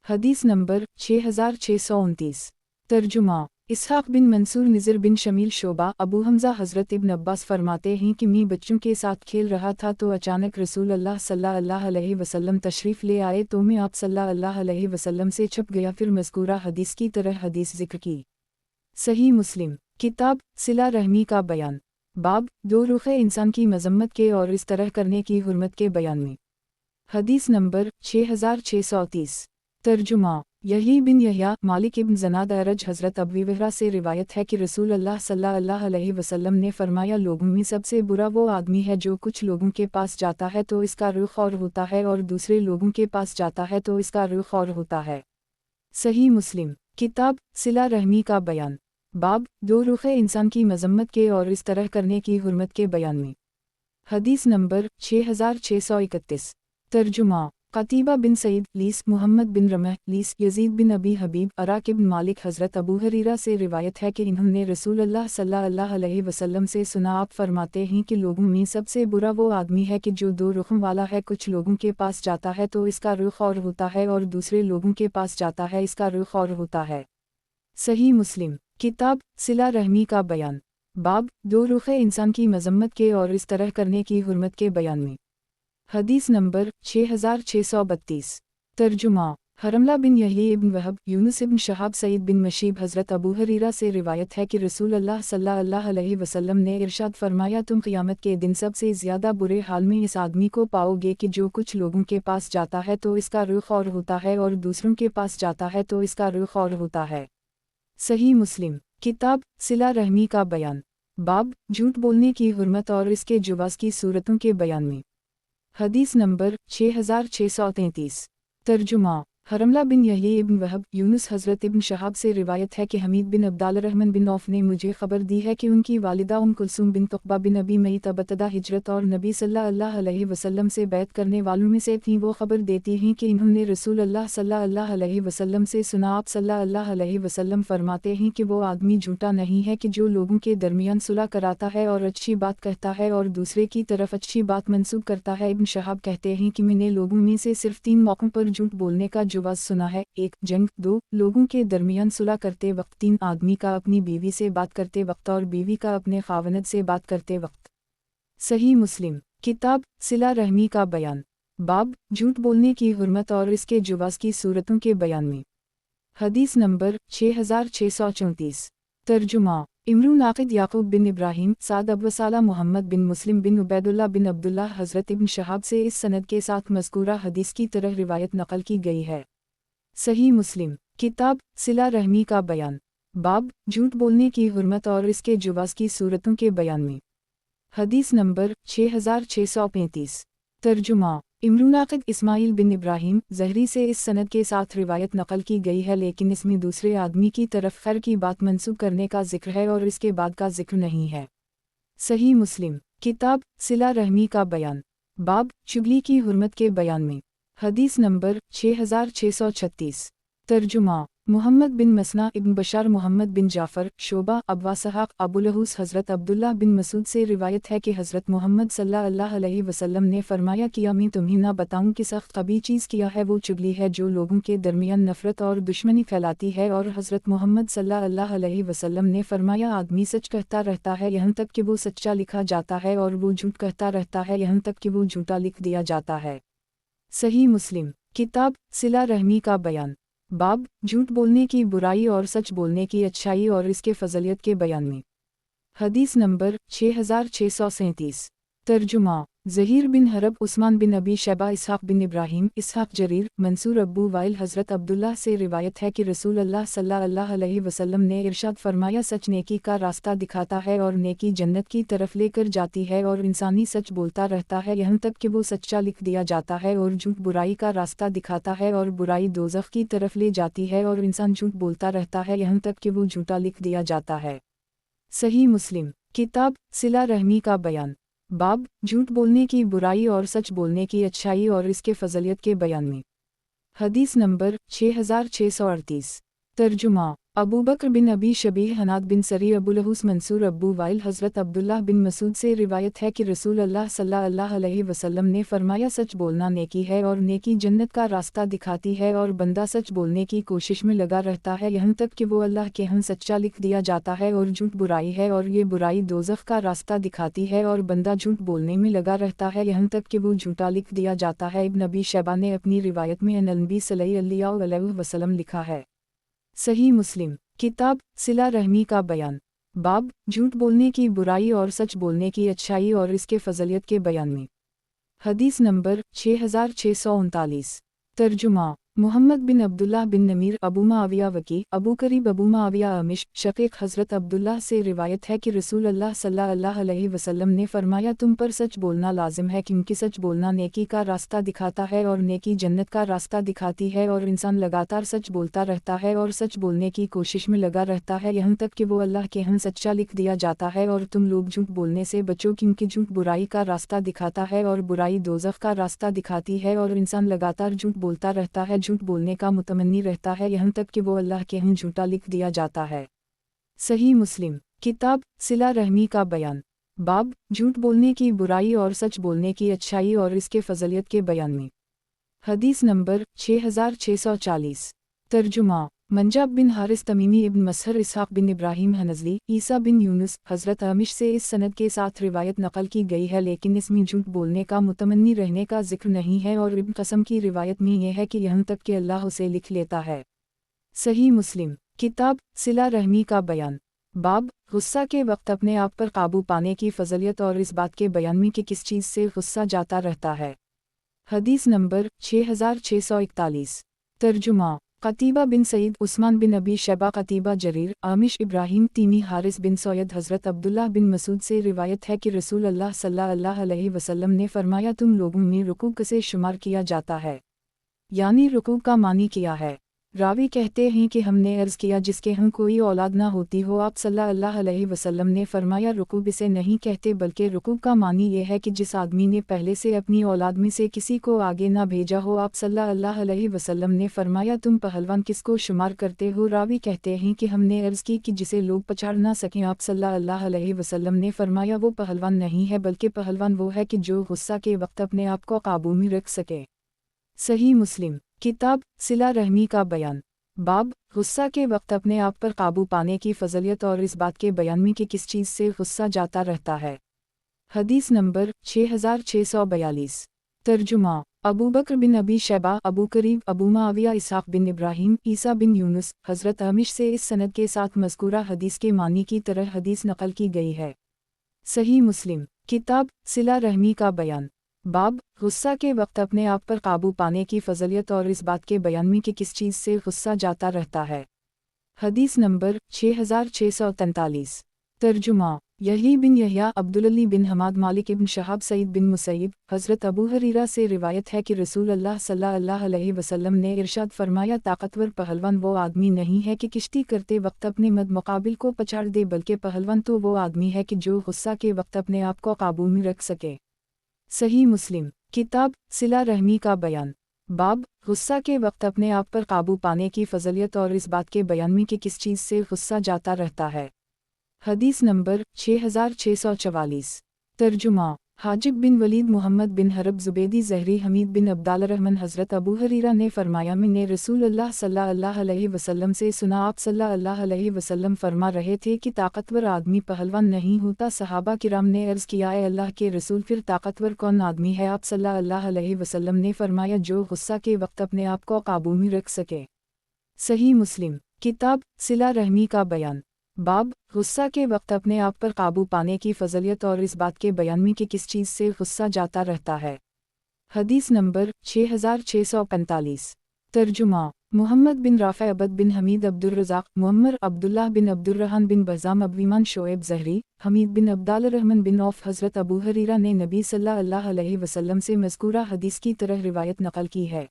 हदीस नंबर 6629। तर्जुमा इसहाक़ बिन मंसूर निज़र बिन शमील शोबा अबू हमज़ा हज़रत इब्न अब्बास फरमाते हैं कि मैं बच्चों के साथ खेल रहा था तो अचानक रसूलुल्लाह सल्लल्लाहु अलैहि वसल्लम तशरीफ़ ले आए तो मैं आप सल्लल्लाहु अलैहि वसल्लम से छुप गया। फिर मज़कूरा हदीस की तरह हदीस ज़िक्र की। सही मुस्लिम किताब सिला रहमी का बयान। बाब दो रुख़े इंसान की मज़म्मत के और इस तरह करने की हुर्मत के बयान में। हदीस नंबर 6630। तर्जुमा यही बिन यहया मालिक इब्न ज़नाद अरज हज़रत अबू हुरैरा से रिवायत है कि रसूलुल्लाह सल्लल्लाहु अलैहि वसल्लम ने फरमाया लोगों में सबसे बुरा वो आदमी है जो कुछ लोगों के पास जाता है तो इसका रुख और होता है और दूसरे लोगों के पास जाता है तो इसका रुख और होता है। सही मुस्लिम किताब सिला रहमी का बयान। बाब दो रुख़े इंसान की मज़म्मत के और इस तरह करने की हुर्मत के बयान में। हदीस नंबर 6631। तर्जुमा क़तीबा बिन सईद लीस मुहम्मद बिन रमह लीस यजीद बिन अबी हबीब अराक इब्न मालिक हज़रत अबू हुरैरा से रिवायत है कि इन्होंने रसूलुल्लाह सल्लल्लाहु अलैहि वसल्लम से सुना आप फरमाते हैं कि लोगों में सबसे बुरा वो आदमी है कि जो दो रुखों वाला है, कुछ लोगों के पास जाता है तो इसका रुख और होता है और दूसरे लोगों के पास जाता है इसका रुख और होता है। सही मुस्लिम किताब सिला रहमी का बयान। बाब दो रुख़े इंसान की मज़म्मत के और इस तरह करने की हुर्मत के बयान में। हदीस नंबर 6632। तर्जुमा हरमला बिन यही इब्न वहब यूनुस इब्न शहाब सईद बिन मशीब हज़रत अबू हुरैरा से रिवायत है कि रसूलुल्लाह सल्लल्लाहु अलैहि वसल्लम ने इरशाद फरमाया तुम क़यामत के दिन सबसे ज़्यादा बुरे हाल में इस आदमी को पाओगे कि जो कुछ लोगों के पास जाता है तो इसका रुख और होता है और दूसरों के पास जाता है तो इसका रुख और होता है। सही मुस्लिम किताब सिला रहमी का बयान। बाब झूठ बोलने की हुर्मत और इसके जुवाज़ की सूरतों के बयान में। हदीस नंबर 6633। तर्जुमा हरमला बिन यहया इब्न वहब यूनुस हज़रत इब्न शहाब से रिवायत है कि हमीद बिन अब्दुर्रहमान बिन औफ ने मुझे खबर दी है कि उनकी वालिदा कुलसूम बिन तुक़बा बिन अबी मईत अबतदा हिजरत और नबी सल्लल्लाहु अलैहि वसल्लम से बैत करने वालों में से थीं। वो खबर देती हैं कि इन्होंने रसूल अल्लाह सल्लल्लाहु अलैहि वसल्लम से सुना, आप सल्लल्लाहु अलैहि वसल्लम फरमाते हैं कि वो आदमी झूठा नहीं है कि जो लोगों के दरमियान सुलह कराता है और अच्छी बात कहता है और दूसरे की तरफ अच्छी बात मंसूब करता है। इब्न शहाब कहते हैं कि मैंने लोगों में से सिर्फ 3 मौक़ों पर झूठ बोलने का जवाज़ सुना है। 1 जंग, 2 लोगों के दरमियान सुलह करते वक्त, 3 आदमी का अपनी बीवी से बात करते वक्त और बीवी का अपने खावनद से बात करते वक्त। सही मुस्लिम किताब सिला रहमी का बयान, बाब झूठ बोलने की हुर्मत और इसके जवाज़ की सूरतों के बयान में। हदीस नंबर 6634। तर्जुमा इमरून आक़िद याक़ूब बिन इब्राहीम साद अब्वसाला मोहम्मद बिन मुस्लिम बिन उबैदुल्लाह बिन अब्दुल्लाह हज़रत इब्न शहाब से इस सनद के साथ मज़कूरा हदीस की तरह रिवायत नक़ल की गई है। सही मुस्लिम किताब सिला रहमी का बयान, बाब झूठ बोलने की हुर्मत और इसके जवाज़ की सूरतों के बयान में। हदीस नंबर 6635। तर्जुमा इमरून आक़िद इस्माइल बिन इब्राहीम ज़हरी से इस सनद के साथ रिवायत नक़ल की गई है, लेकिन इसमें दूसरे आदमी की तरफ खैर की बात मंसूब करने का जिक्र है और इसके बाद का जिक्र नहीं है। सही मुस्लिम किताब सिला रहमी का बयान, बाब चुगली की हुर्मत के बयान में। हदीस नंबर 6636। तर्जुमा मुहम्मद बिन मसना इब्न बशार मोहम्मद बिन जाफ़र शोबा अब्वासहाक़ अबुलहूस हज़रत अब्दुल्लाह बिन मसूद से रिवायत है कि हज़रत मोहम्मद सल्लल्लाहु अलैहि वसल्लम ने फरमाया, किया मैं तुम्हें ना बताऊं कि सख्त कबीह चीज़ किया है वो चुगली है जो लोगों के दरमियान नफ़रत और दुश्मनी फैलाती है। और हज़रत मोहम्मद सल्लल्लाहु अलैहि वसल्लम ने फरमाया, आदमी सच कहता रहता है यहाँ तक कि वो सच्चा लिखा जाता है और वो झूठ कहता रहता है यहाँ तक कि वो झूठा लिख दिया जाता है। सही मुस्लिम किताब सिला रहमी का बयान, बाब झूठ बोलने की बुराई और सच बोलने की अच्छाई और इसके फजलियत के बयान में। हदीस नंबर 6637। तर्जुमा ज़हीर बिन हरब उस्मान बिन अबी शैबा इसहाक़ बिन इब्राहीम इसहाक़ जरीर मंसूर अब्बू वाइल हज़रत अब्दुल्लाह से रिवायत है कि रसूल अल्लाह सल्लल्लाहु अलैहि वसल्लम ने इरशाद फरमाया, सच नेकी का रास्ता दिखाता है और नेकी जन्नत की तरफ लेकर जाती है और इंसानी सच बोलता रहता है यहाँ तक कि वो सच्चा लिख दिया जाता है, और झूठ बुराई का रास्ता दिखाता है और बुराई दोज़ख की तरफ ले जाती है और इंसान झूठ बोलता रहता है यहाँ तक कि वो झूठा लिख दिया जाता है। सही मुस्लिम किताब सिला रहमी का बयान, बाब झूठ बोलने की बुराई और सच बोलने की अच्छाई और इसके फजलियत के बयान में। हदीस नंबर 6638। तर्जुमा अबू बकर बिन अबी शबीह हनाद बिन सरी अबुलहूस मंसूर अब्बू वाइल हज़रत अब्दुल्लाह बिन मसूद से रिवायत है कि रसूल अल्लाह सल्लल्लाहु अलैहि वसल्लम ने फरमाया, सच बोलना नेकी है और नेकी जन्नत का रास्ता दिखाती है और बंदा सच बोलने की कोशिश में लगा रहता है यहाँ तक कि वो अल्लाह के यहाँ सच्चा लिख दिया जाता है, और झूठ बुराई है और ये बुराई दोज़ख का रास्ता दिखाती है और बंदा झूठ बोलने में लगा रहता है यहाँ तक कि वो झूठा लिख दिया जाता है। इब्न अबी शैबा ने अपनी रिवायत में नबी सल्लल्लाहु अलैहि वसल्लम लिखा है। सही मुस्लिम किताब सिला रहमी का बयान, बाब झूठ बोलने की बुराई और सच बोलने की अच्छाई और इसके फजलियत के बयान में। हदीस नंबर 6639। तर्जुमा मुहम्मद बिन अब्दुल्लाह बिन नमीर अबू मुआविया वकी अबू करीब अबू मुआविया अमिश शकीक हज़रत अब्दुल्लाह से रिवायत है कि रसूल अल्लाह सल्लल्लाहु अलैहि वसल्लम ने फरमाया, तुम पर सच बोलना लाजिम है क्योंकि सच बोलना नेकी का रास्ता दिखाता है और नेकी जन्नत का रास्ता दिखाती है, और इंसान लगातार सच बोलता रहता है और सच बोलने की कोशिश में लगा रहता है यहाँ तक कि वो अल्लाह के यहाँ सच्चा लिख दिया जाता है। और तुम लोग झूठ बोलने से बचो क्योंकि झूठ बुराई का रास्ता दिखाता है और बुराई दोज़ख का रास्ता दिखाती है, और इंसान लगातार झूठ बोलता रहता है, झूठ बोलने का मुतमन्नी रहता है यहाँ तक कि वो अल्लाह के यहाँ झूठा लिख दिया जाता है। सही मुस्लिम किताब सिला रहमी का बयान, बाब झूठ बोलने की बुराई और सच बोलने की अच्छाई और इसके फजलियत के बयान में। हदीस नंबर 6640। तर्जुमा मंजाब बिन हारिस तमीमी इब्न मसहर इसहाक़ बिन इब्राहीम हनज़ली ईसा बिन यूनुस हज़रत अमिश से इस सनद के साथ रिवायत नक़ल की गई है, लेकिन इसमें झूठ बोलने का मुतमन्नी रहने का जिक्र नहीं है, और इब्न क़सम की रिवायत में यह है कि यहाँ तक कि अल्लाह उसे लिख लेता है। सही मुस्लिम किताब सिला रहमी का बयान, बाब गुस्सा के वक्त अपने आप पर काबू पाने की फजलियत और इस बात के बयान में कि किस चीज़ से गुस्सा जाता रहता है। हदीस नंबर 6641। तर्जुमा क़तीबा बिन सईद उस्मान बिन अबी शैबा क़तीबा जरीर आमिश इब्राहीम तीमी हारिस बिन सैयद हज़रत अब्दुल्लाह बिन मसूद से रिवायत है कि रसूल अल्लाह सल्लल्लाहु अलैहि वसल्लम ने फरमाया, तुम लोगों में रुकू किसे शुमार किया जाता है। यानी रुकू का मानी किया है। रावी कहते हैं कि हमने अर्ज़ किया जिसके हम कोई औलाद ना होती हो, आप सल्लल्लाहु अलैहि वसल्लम ने फरमाया रुकूब इसे नहीं कहते बल्कि रुकूब का मानी ये है कि जिस आदमी ने पहले से अपनी औलाद में से किसी को आगे ना भेजा हो। आप सल्लल्लाहु अलैहि वसल्लम ने फरमाया तुम पहलवान किसको शुमार करते हो? रावी कहते हैं कि हमने अर्ज़ की कि जिसे लोग पछाड़ ना सकें। आप सल्लल्लाहु अलैहि वसल्लम ने फरमाया वो पहलवान नहीं है बल्कि पहलवान वो है कि जो गुस्सा के वक्त अपने आप को काबू में रख सके। सही मुस्लिम किताब सिला रहमी का बयान। बाब गुस्सा के वक्त अपने आप पर काबू पाने की फजलियत और इस बात के बयान में कि किस चीज़ से गुस्सा जाता रहता है। हदीस नंबर 6642। तर्जुमा अबू बकर बिन अबी शैबा, अबू करीब, अबू मुआविया, इसहाक बिन इब्राहीम, ईसा बिन यूनुस, हज़रत अमिश से इस सनद के साथ मज़कूरा हदीस के मानी की तरह हदीस नकल की गई है। सही मुस्लिम किताब सिला रहमी का बयान। बाब गुस्सा के वक्त अपने आप पर काबू पाने की फजलियत और इस बात के बयान में कि किस चीज़ से गुस्सा जाता रहता है। हदीस नंबर 6643। तर्जुमा यही बिन यहया, अब्दुल्ली बिन हमाद, मालिक इब्न शहाब, सईद बिन मुसैब, हज़रत अबू हरीरा से रिवायत है कि रसूल अल्लाह सल्लल्लाहु अलैहि वसल्लम ने इरशाद फरमाया ताकतवर पहलवान वो आदमी नहीं है कि किश्ती करते वक्त अपने मद मुकाबिल को पछाड़ दे, बल्कि पहलवान तो वो आदमी है कि जो गुस्सा के वक्त अपने आप को काबू में रख सके। सही मुस्लिम किताब सिला रहमी का बयान। बाब गुस्सा के वक्त अपने आप पर काबू पाने की फजलियत और इस बात के बयान में कि किस चीज़ से गुस्सा जाता रहता है। हदीस नंबर 6644। तर्जुमा हाजिब बिन वलीद, मोहम्मद बिन हरब, जुबैदी, ज़हरी, हमीद बिन अब्दालरहमान, हज़रत अबू हरीरा ने फरमाया मैंने रसूल अल्लाह सल्लल्लाहु अलैहि वसल्लम से सुना, आप सल्लल्लाहु अलैहि वसल्लम फरमा रहे थे कि ताकतवर आदमी पहलवान नहीं होता। सहाबा किराम ने अर्ज़ किया ए अल्लाह के रसूल फिर ताकतवर कौन आदमी है? आप सल्लल्लाहु अलैहि वसल्लम ने फरमाया जो गुस्सा के वक्त अपने आप को काबू में रख सके। सही मुस्लिम किताब सिला रहमी का बयान। बाब गुस्सा के वक्त अपने आप पर काबू पाने की फजलियत और इस बात के बयान में कि किस चीज़ से गुस्सा जाता रहता है। हदीस नंबर 6645। तर्जुमा मोहम्मद बिन राफ़े, अबद बिन हमीद, अब्दुर्रज़ाक, मुअम्मर, अब्दुल्लाह बिन अब्दुर्रहमान बिन बज़ाम, अबीमान, शोएब, ज़हरी, हमीद बिन अब्दालरहमान बिन औफ, हज़रत अबू हरीरा ने नबी सल्लल्लाहु अलैहि वसल्लम से मज़कूरा हदीस की तरह रिवायत नकल की है।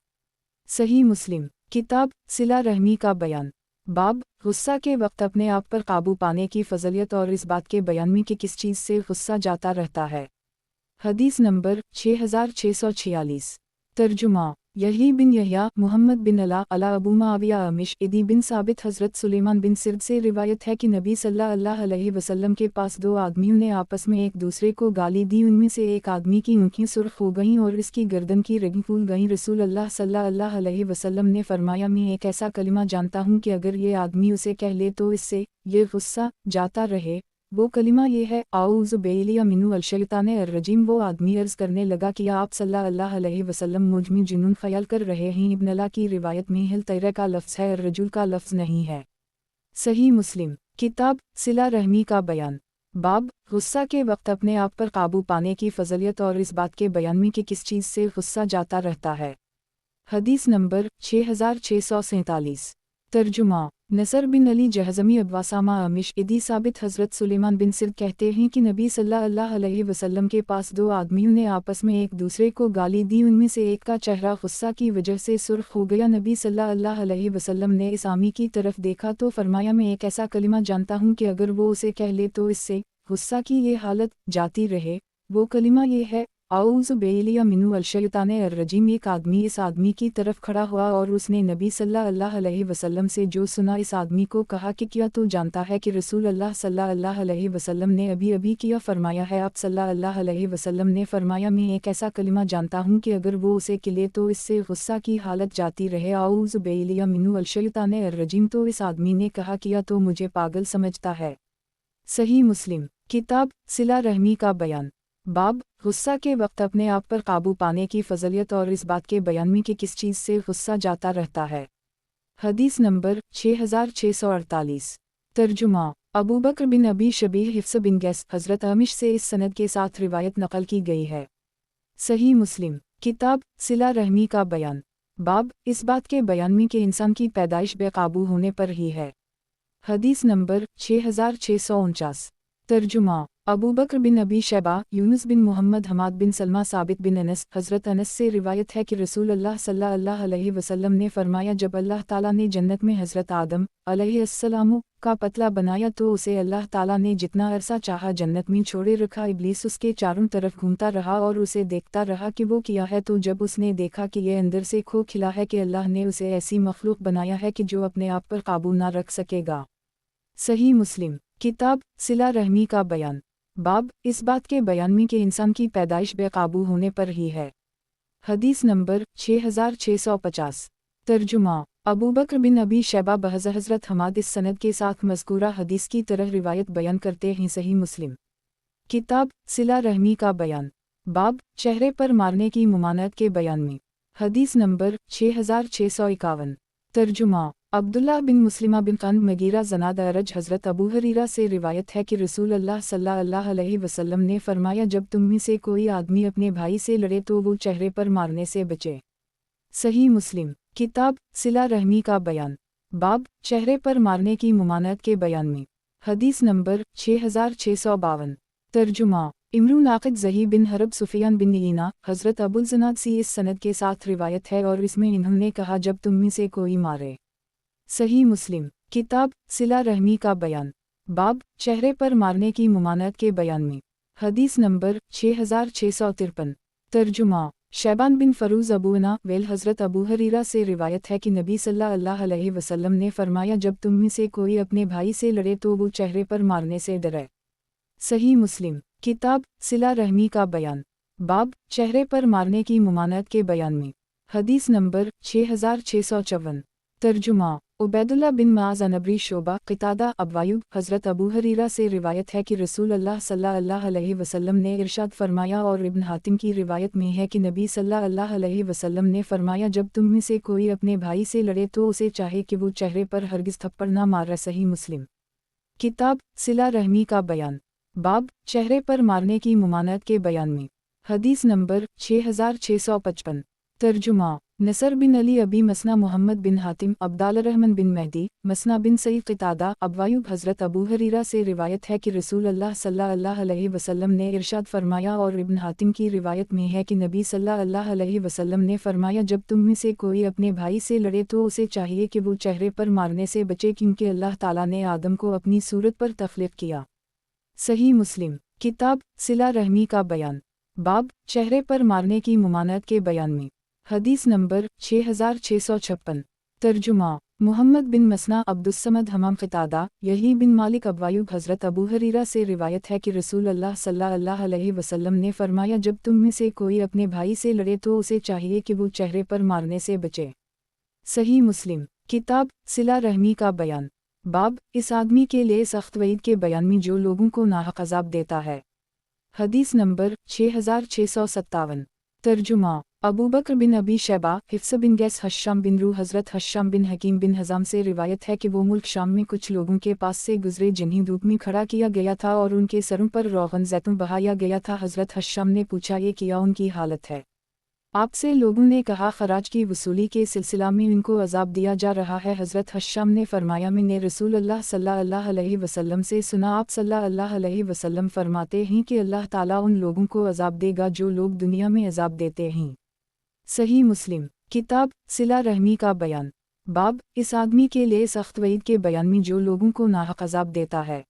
सही मुस्लिम किताब सिला रहमी का बयान। बाब गुस्सा के वक्त अपने आप पर काबू पाने की फजलियत और इस बात के बयान में कि किस चीज़ से गुस्सा जाता रहता है। हदीस नंबर 6646। तर्जुमा यही बिन यहया, मोहम्मद बिन अला, अबू मुआविया, अमिश, इदी बिन साबित, हज़रत सुलेमान बिन सिर्द से रिवायत है कि नबी सल्लल्लाहु अलैहि वसल्लम के पास दो आदमियों ने आपस में एक दूसरे को गाली दी। उनमें से एक आदमी की आँखें सुर्ख हो गईं और इसकी गर्दन की रगें फूल गईं। रसूल अल्लाह सल्लल्लाहु अलैहि वसल्लम ने फरमाया मैं एक ऐसा कलिमा जानता हूँ कि अगर ये आदमी उसे कह ले तो इससे ये गुस्सा जाता रहे। वो कलिमा ये है आऊज़ु बिल्लाहि मिनल शैतानिर रजीम। वो आदमी अर्ज़ करने लगा कि आप सल्लल्लाहु अलैहि वसल्लम मुझ में जुनून ख्याल कर रहे हैं। इब्न अला की रिवायत में हिल तैरा का लफ्ज़ है, रजुल का लफ्ज़ नहीं है। सही मुस्लिम किताब सिला रहमी का बयान। बाब गुस्सा के वक्त अपने आप पर काबू पाने की फजलियत और इस बात के बयान में कि किस चीज़ से गुस्सा जाता रहता है। हदीस नंबर 6647। तर्जुमा नसर बिन अली जहज़मी, अब्वासामा, अमिश, इदी साबित, हज़रत सुलेमान बिन सिर्द कहते हैं कि नबी सल्लल्लाहु अलैहि वसल्लम के पास दो आदमियों ने आपस में एक दूसरे को गाली दी। उनमें से एक का चेहरा गुस्सा की वजह से सुर्ख हो गया। नबी सल्लल्लाहु अलैहि वसल्लम ने इस आदमी की तरफ देखा तो फरमाया मैं एक ऐसा कलिमा जानता हूँ कि अगर वो उसे कह ले तो इससे गुस्सा की ये हालत जाती रहे। वो कलिमा ये है आऊज़ु बिल्लाहि मिनल शैतानिर रजीम। एक आदमी इस आदमी की तरफ खड़ा हुआ और उसने नबी सल्लल्लाहु अलैहि वसल्लम से जो सुना इस आदमी को कहा कि क्या तू जानता है कि रसूल अल्लाह सल्लल्लाहु अलैहि वसल्लम ने अभी अभी क्या फरमाया है? आप सल्लल्लाहु अलैहि वसल्लम ने फरमाया मैं एक ऐसा कलिमा जानता हूँ कि अगर वो उसे कहले तो इससे गुस्सा की हालत जाती रहे आऊज़ु बिल्लाहि मिनल शैतानिर रजीम। तो इस आदमी ने कहा किया तो मुझे पागल समझता है। सही मुस्लिम किताब सिला रहमी का बयान। बाब गुस्सा के वक्त अपने आप पर काबू पाने की फजलियत और इस बात के बयान में कि किस चीज़ से गुस्सा जाता रहता है। हदीस नंबर 6648। तर्जुमा अबू बकर बिन अबी शबीह, हिफ्स बिन गैस, हज़रत अमिश से इस सनद के साथ रिवायत नकल की गई है। सही मुस्लिम किताब सिला रहमी का बयान। बाब इस बात के बयान में कि इंसान की पैदाइश बेकाबू होने पर ही है। हदीस नंबर 6649। तर्जुमा अबू बकर बिन अबी शैबा, यूनुस बिन मोहम्मद, हमाद बिन सलमा, साबित बिन अनस। हज़रत अनस से रिवायत है कि रसूल अल्लाह सल्लल्लाहु अलैहि वसल्लम ने फरमाया, जब अल्लाह ताला ने जन्नत में हज़रत आदम अलैहिस्सलाम का पतला बनाया तो उसे अल्लाह ताला ने जितना अरसा चाहा जन्नत में छोड़े रखा। इब्लीस उसके चारों तरफ घूमता रहा और उसे देखता रहा कि वो क्या है, तो जब उसने देखा कि ये अंदर से खोखला है कि अल्लाह ने उसे ऐसी मखलूक बनाया है कि जो अपने आप पर काबू ना रख सकेगा। सही मुस्लिम किताब सिला रहमी का बयान। बाब इस बात के बयान में कि इंसान की पैदाइश बेकाबू होने पर ही है। हदीस नंबर 6650। तर्जुमा अबू बकर बिन अबी शैबा हज़रत हमाद इस सनद के साथ मज़कूरा हदीस की तरह रिवायत बयान करते हैं। सही मुस्लिम किताब सिला रहमी का बयान। बाब चेहरे पर मारने की मुमानत के बयान में। हदीस नंबर 6651। तर्जुमा अब्दुल्ला बिन मुस्लिमा बिन क़न मगीरा ज़नाद अरज हज़रत अबू हरीरा से रिवायत है कि रसूल अल्लाह सल्लल्लाहु अलैहि वसल्लम ने फरमाया, जब तुम में से कोई आदमी अपने भाई से लड़े तो वो चेहरे पर मारने से बचे। सही मुस्लिम किताब सिला रहमी का बयान। बाब चेहरे पर मारने की मुमानत के बयान में। हदीस नंबर 6652। तर्जुमा इमरू नाक़िद ज़ही बिन हरब सुफियान बिन ईना हज़रत अबुल ज़नाद सी इस सनद के साथ रिवायत है और इसमें इन्होंने कहा, जब तुम में से कोई मारे। सही मुस्लिम किताब सिला रहमी का बयान। बाब चेहरे पर मारने की मुमानत के बयान में। हदीस नंबर 6653। तर्जुमा शैबान बिन फरूज़ अबूना वेल हज़रत अबू हरीरा से रिवायत है कि नबी सल्लल्लाहु अलैहि वसल्लम ने फरमाया, जब तुम में से कोई अपने भाई से लड़े तो वो चेहरे पर मारने से डरे। सही मुस्लिम किताब सिला रहमी का बयान। बाब चेहरे पर मारने की मुमानत के बयान में। हदीस नंबर 6654। तर्जुमा उबैदुल्ला बिन माज़ अनबरी शोबा क़तादा अबवायुब हज़रत अबू हरीरा से रिवायत है कि रसूल अल्लाह सल्लल्लाहु अलैहि वसल्लम ने इरशाद फरमाया, और इब्न हातिम की रिवायत में है कि नबी सल्लल्लाहु अलैहि वसल्लम ने फरमाया, जब तुम में से कोई अपने भाई से लड़े तो उसे चाहे कि वो चेहरे पर हरगिज़ थप्पड़ ना मारे। सही मुस्लिम किताब सिला रहमी का बयान। बाब चेहरे पर मारने की मुमानत के बयान में। हदीस नंबर 6655। तर्जुमा नसर बिन अली अबी मसना मोहम्मद बिन हातिम अब्दाल रहमान बिन मेहदी मसना बिन सईद क़तादा अबवायुब हज़रत अबू हरीरा से रिवायत है कि रसूल अल्लाह सल्लल्लाहु अलैहि वसल्लम ने इरशाद फरमाया, और इब्न हातिम की रिवायत में है कि नबी सल्लल्लाहु अलैहि वसल्लम ने फरमाया, जब तुम में से कोई अपने भाई से लड़े तो उसे चाहिए कि वो चेहरे पर मारने से बचे, क्योंकि अल्लाह ताला ने आदम को अपनी सूरत पर तख्लीक किया। सही मुस्लिम किताब सिला रहमी का बयान। बाब चेहरे पर मारने की मुमानत के बयान में। हदीस नंबर 6656। तर्जुमा मोहम्मद बिन मसना अब्दुस्समद हमाम क़तादा यही बिन मालिक अबवायुब हज़रत अबू हरीरा से रिवायत है कि रसूल अल्लाह सल्लल्लाहु अलैहि वसल्लम ने फरमाया, जब तुम में से कोई अपने भाई से लड़े तो उसे चाहिए कि वो चेहरे पर मारने से बचे। सही मुस्लिम किताब सिला रहमी का बयान। बाब इस आदमी के लिए सख्त वईद के बयान में जो लोगों को नाहक अज़ाब देता है। हदीस नंबर 6657। तर्जुमा अबू बकर बिन अबी शैबा हिफ्स बिन गैस हश्शाम बिन रू हज़रत हश्शाम बिन हकीम बिन हज़ाम से रिवायत है कि वो मुल्क शाम में कुछ लोगों के पास से गुजरे जिन्हें धूप में खड़ा किया गया था और उनके सरों पर रोगन जैतून बहाया गया था। हज़रत हश्शाम ने पूछा, ये क्या उनकी हालत है? आपसे लोगों ने कहा, खराज की वसूली के सिलसिला में इनको अजाब दिया जा रहा है। हज़रत हश्शाम ने फरमाया, मैंने रसूल अल्लाह सल्लल्लाहु अलैहि वसल्लम से सुना, आप सल्लल्लाहु अलैहि वसल्लम फरमाते हैं कि अल्लाह ताला उन लोगों को अजाब देगा जो लोग दुनिया में अजाब देते हैं। सही मुस्लिम किताब सिला रहमी का बयान। बाब इस आदमी के लिए सख्त वईद के बयान में जो लोगों को नाहक अजाब देता है।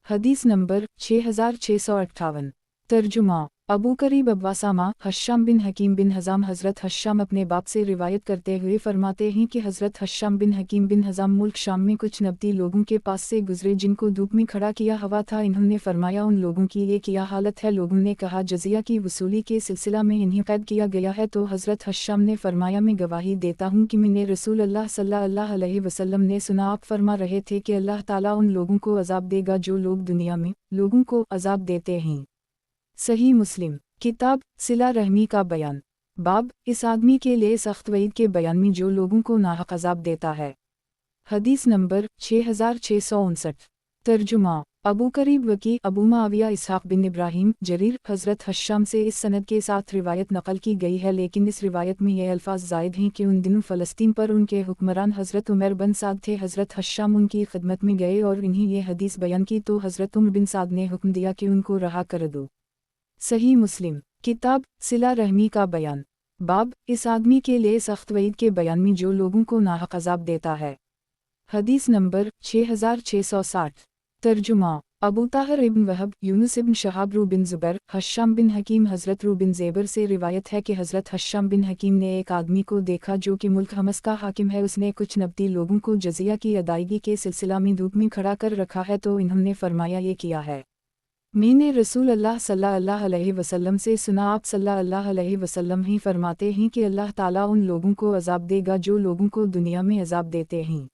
हदीस नंबर 6658। तर्जुमा अबू करीब अब्बासामा हश्शाम बिन हकीम बिन हज़ाम हज़रत हश्शाम अपने बाप से रिवायत करते हुए फरमाते हैं कि हज़रत हश्शाम बिन हकीम बिन हज़ाम मुल्क शाम में कुछ नबती लोगों के पास से गुजरे जिनको धूप में खड़ा किया हुआ था। इन्होंने फरमाया, उन लोगों की ये क्या हालत है? लोगों ने कहा, जजिया की वसूली के सिलसिला में इन्हें कैद किया गया है। तो हज़रत हश्शाम ने फरमाया, मैं गवाही देता हूँ कि मैंने रसूल अल्लाह सल्लल्लाहु अलैहि वसल्लम ने सुना, आप फरमा रहे थे कि अल्लाह ताला उन लोगों को अजाब देगा जो लोग दुनिया में लोगों को अजाब देते हैं। सही मुस्लिम किताब सिला रहमी का बयान। बाब इस आदमी के लिए सख्त वईद के बयान में जो लोगों को नाहक अजाब देता है। हदीस नंबर 6659। तर्जुमा अबू करीब वकी अबू माविया इसहाक बिन इब्राहिम जरीर हज़रत हश्शाम से इस सनद के साथ रिवायत नकल की गई है, लेकिन इस रिवायत में ये अल्फाज ज़ायद हैं कि उन दिनों फ़लस्तीन पर उनके हुक्मरान हज़रत उमर बिन साद थे। हज़रत हश्शाम उनकी खिदमत में गए और इन्हीं ये हदीस बयान की तो हज़रत उमर बिन साद ने हुक्म दिया कि उनको रहा कर दो। सही मुस्लिम किताब सिला रहमी का बयान। बाब इस आदमी के लिए सख्त वईद के बयान में जो लोगों को नाहक अज़ाब देता है। हदीस नंबर 6660। तर्जुमा अबू ताहिर इब्न वहब यूनुस इब्न शहाब रू बिन ज़ुबैर हश्शाम बिन हकीम हज़रत रू बिन ज़ेबर से रिवायत है कि हज़रत हश्शाम बिन हकीम ने एक आदमी को देखा जो कि मुल्क हमस का हाकिम है। उसने कुछ नबती लोगों को जजिया की अदायगी के सिलसिला में धूप में खड़ा कर रखा है, तो इन्होंने फरमाया ये किया है। मैंने रसूल अल्लाह सल्लल्लाहु अलैहि वसल्लम से सुना, आप सल्लल्लाहु अलैहि वसल्लम ही फरमाते हैं कि अल्लाह ताला उन लोगों को अज़ाब देगा जो लोगों को दुनिया में अज़ाब देते हैं।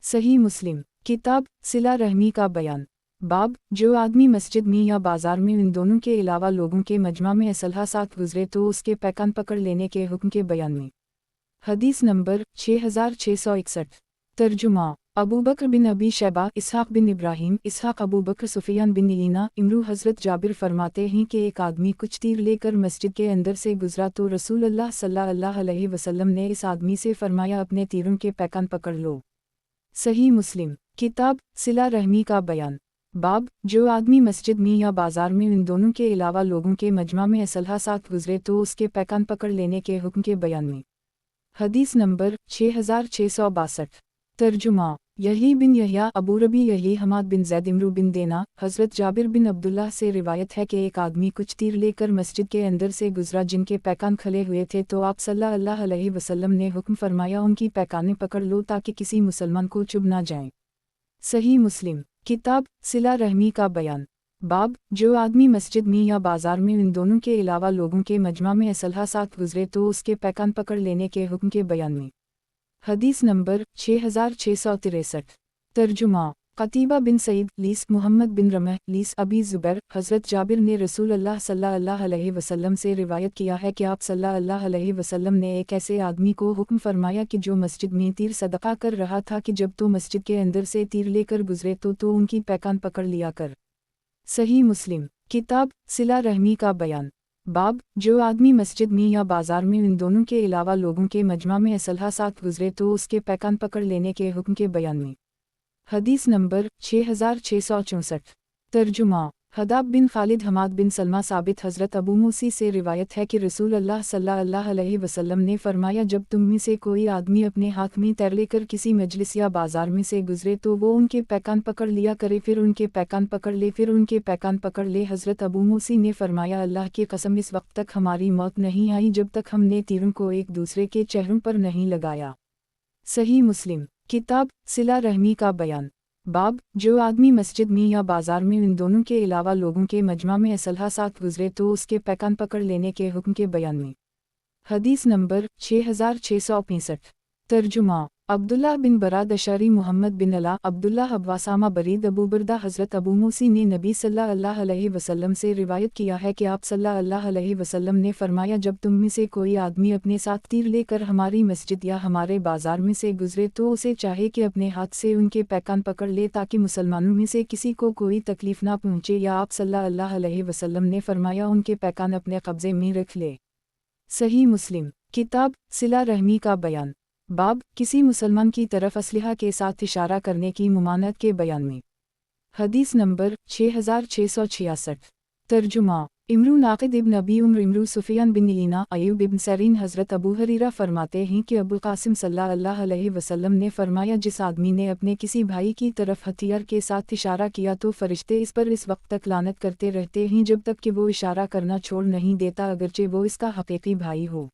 सही मुस्लिम किताब सिला रहमी का बयान। बाब जो आदमी मस्जिद में या बाजार में इन दोनों के अलावा लोगों के मजमा में असलहा साथ गुजरे तो उसके पैकान पकड़ लेने के हुक्म के बयान में। हदीस नंबर 6661। तर्जुमा अबू बकर बिन अबी शैबा इसहाक बिन इब्राहिम इसहाक अबू बकर सुफियान बिन ईना इमरू हज़रत जाबिर फरमाते हैं कि एक आदमी कुछ तीर लेकर मस्जिद के अंदर से गुजरा तो रसूल अल्लाह सल्लल्लाहु अलैहि वसल्लम ने इस आदमी से फरमाया अपने तीरों के पैकान पकड़ लो। सही मुस्लिम किताब सिला रहमी का बयान। बाब जो आदमी मस्जिद में या बाजार में इन दोनों के अलावा लोगों के मजमा में असलहा साथ गुजरे तो उसके पैकान पकड़ लेने के हुक्म के बयान में। हदीस नंबर 6662। तर्जुमा यही बिन यहया अबू रबी यही हमाद बिन जैद इमरू बिन देना हज़रत जाबिर बिन अब्दुल्लाह से रिवायत है कि एक आदमी कुछ तीर लेकर मस्जिद के अंदर से गुजरा जिनके पैकान खले हुए थे, तो आप सल्लल्लाहु अलैहि वसल्लम ने हुक्म फरमाया उनकी पैकानें पकड़ लो ताकि किसी मुसलमान को चुभ ना जाएं। सही मुस्लिम किताब सिला रहमी का बयान। बाब जो आदमी मस्जिद में या बाजार में इन दोनों के अलावा लोगों के मजमा में असलहा साथ गुजरे तो उसके पैकान पकड़ लेने के हुक्म के बयान में। हदीस नंबर 6663। तर्जुमा कतीबा बिन सईद लीस मुहम्मद बिन रमह लीस अबी ज़ुबैर हज़रत जाबिर ने रसूल अल्लाह सल्लल्लाहु अलैहि वसल्लम से रिवायत किया है कि आप सल्लल्लाहु अलैहि वसल्लम ने एक ऐसे आदमी को हुक्म फरमाया कि जो मस्जिद में तीर सदका कर रहा था कि जब तो मस्जिद के अंदर से तीर लेकर गुजरे तो उनकी पैकान पकड़ लिया कर। सही मुस्लिम किताब सिला रहमी का बयान। बाब जो आदमी मस्जिद में या बाजार में इन दोनों के अलावा लोगों के मजमा में असलहा साथ गुजरे तो उसके पैकान पकड़ लेने के हुक्म के बयान में। हदीस नंबर 6664। तर्जुमा हदाब बिन खालिद हमाद बिन सलमा साबित हज़रत अबू मूसी से रिवायत है कि रसूल अल्लाह सल्लल्लाहु अलैहि वसल्लम ने फरमाया जब तुम में से कोई आदमी अपने हाथ में तैर लेकर किसी मजलिस या बाजार में से गुजरे तो वो उनके पैकान पकड़ लिया करे, फिर उनके पैकान पकड़ ले, फिर उनके पैकान पकड़ ले। हज़रत अबू मूसी ने फरमाया अल्लाह की कसम इस वक्त तक हमारी मौत नहीं आई जब तक हमने तीरों को एक दूसरे के चेहरों पर नहीं लगाया। सही मुस्लिम किताब सिला रहमी का बयान। बाब जो आदमी मस्जिद में या बाजार में इन दोनों के अलावा लोगों के मजमा में असलहा साथ गुजरे तो उसके पैकान पकड़ लेने के हुक्म के बयान में। हदीस नंबर 6665। तर्जुमा अब्दुल्ला बिन बराद अशरी मुहम्मद बिन अला अब्दुल्ला अब्वासामा बरीद अबू बरदा हज़रत अबू मूसी ने नबी सल्लल्लाहु अलैहि वसल्लम से रिवायत किया है कि आप सल्लल्लाहु अलैहि वसल्लम ने फरमाया जब तुम में से कोई आदमी अपने साथ तीर लेकर हमारी मस्जिद या हमारे बाजार में से गुजरे तो उसे चाहे कि अपने हाथ से उनके पैकान पकड़ ले ताकि मुसलमानों में से किसी को कोई तकलीफ ना पहुँचे, या आप सल्लल्लाहु अलैहि वसल्लम ने फरमाया उनके पैकान अपने कब्जे में रख ले। सही मुस्लिम किताब सिला रहमी का बयान। बाब किसी मुसलमान की तरफ असलहा के साथ इशारा करने की मुमानत के बयान में। हदीस नंबर 6666। तर्जुमा इमरू नाक़िद इब्न अबी उम्र इमरू सुफियान बिन ईना अयूब इब्न सरीन हज़रत अबू हरीरा फरमाते हैं कि अबुल कासिम सल्लल्लाहु अलैहि वसल्लम ने फरमाया जिस आदमी ने अपने किसी भाई की तरफ हथियार के साथ इशारा किया तो फरिश्ते इस पर इस वक्त तक लानत करते रहते हैं जब तक कि वो इशारा करना छोड़ नहीं देता, अगरचे वो इसका हकीकी भाई हो।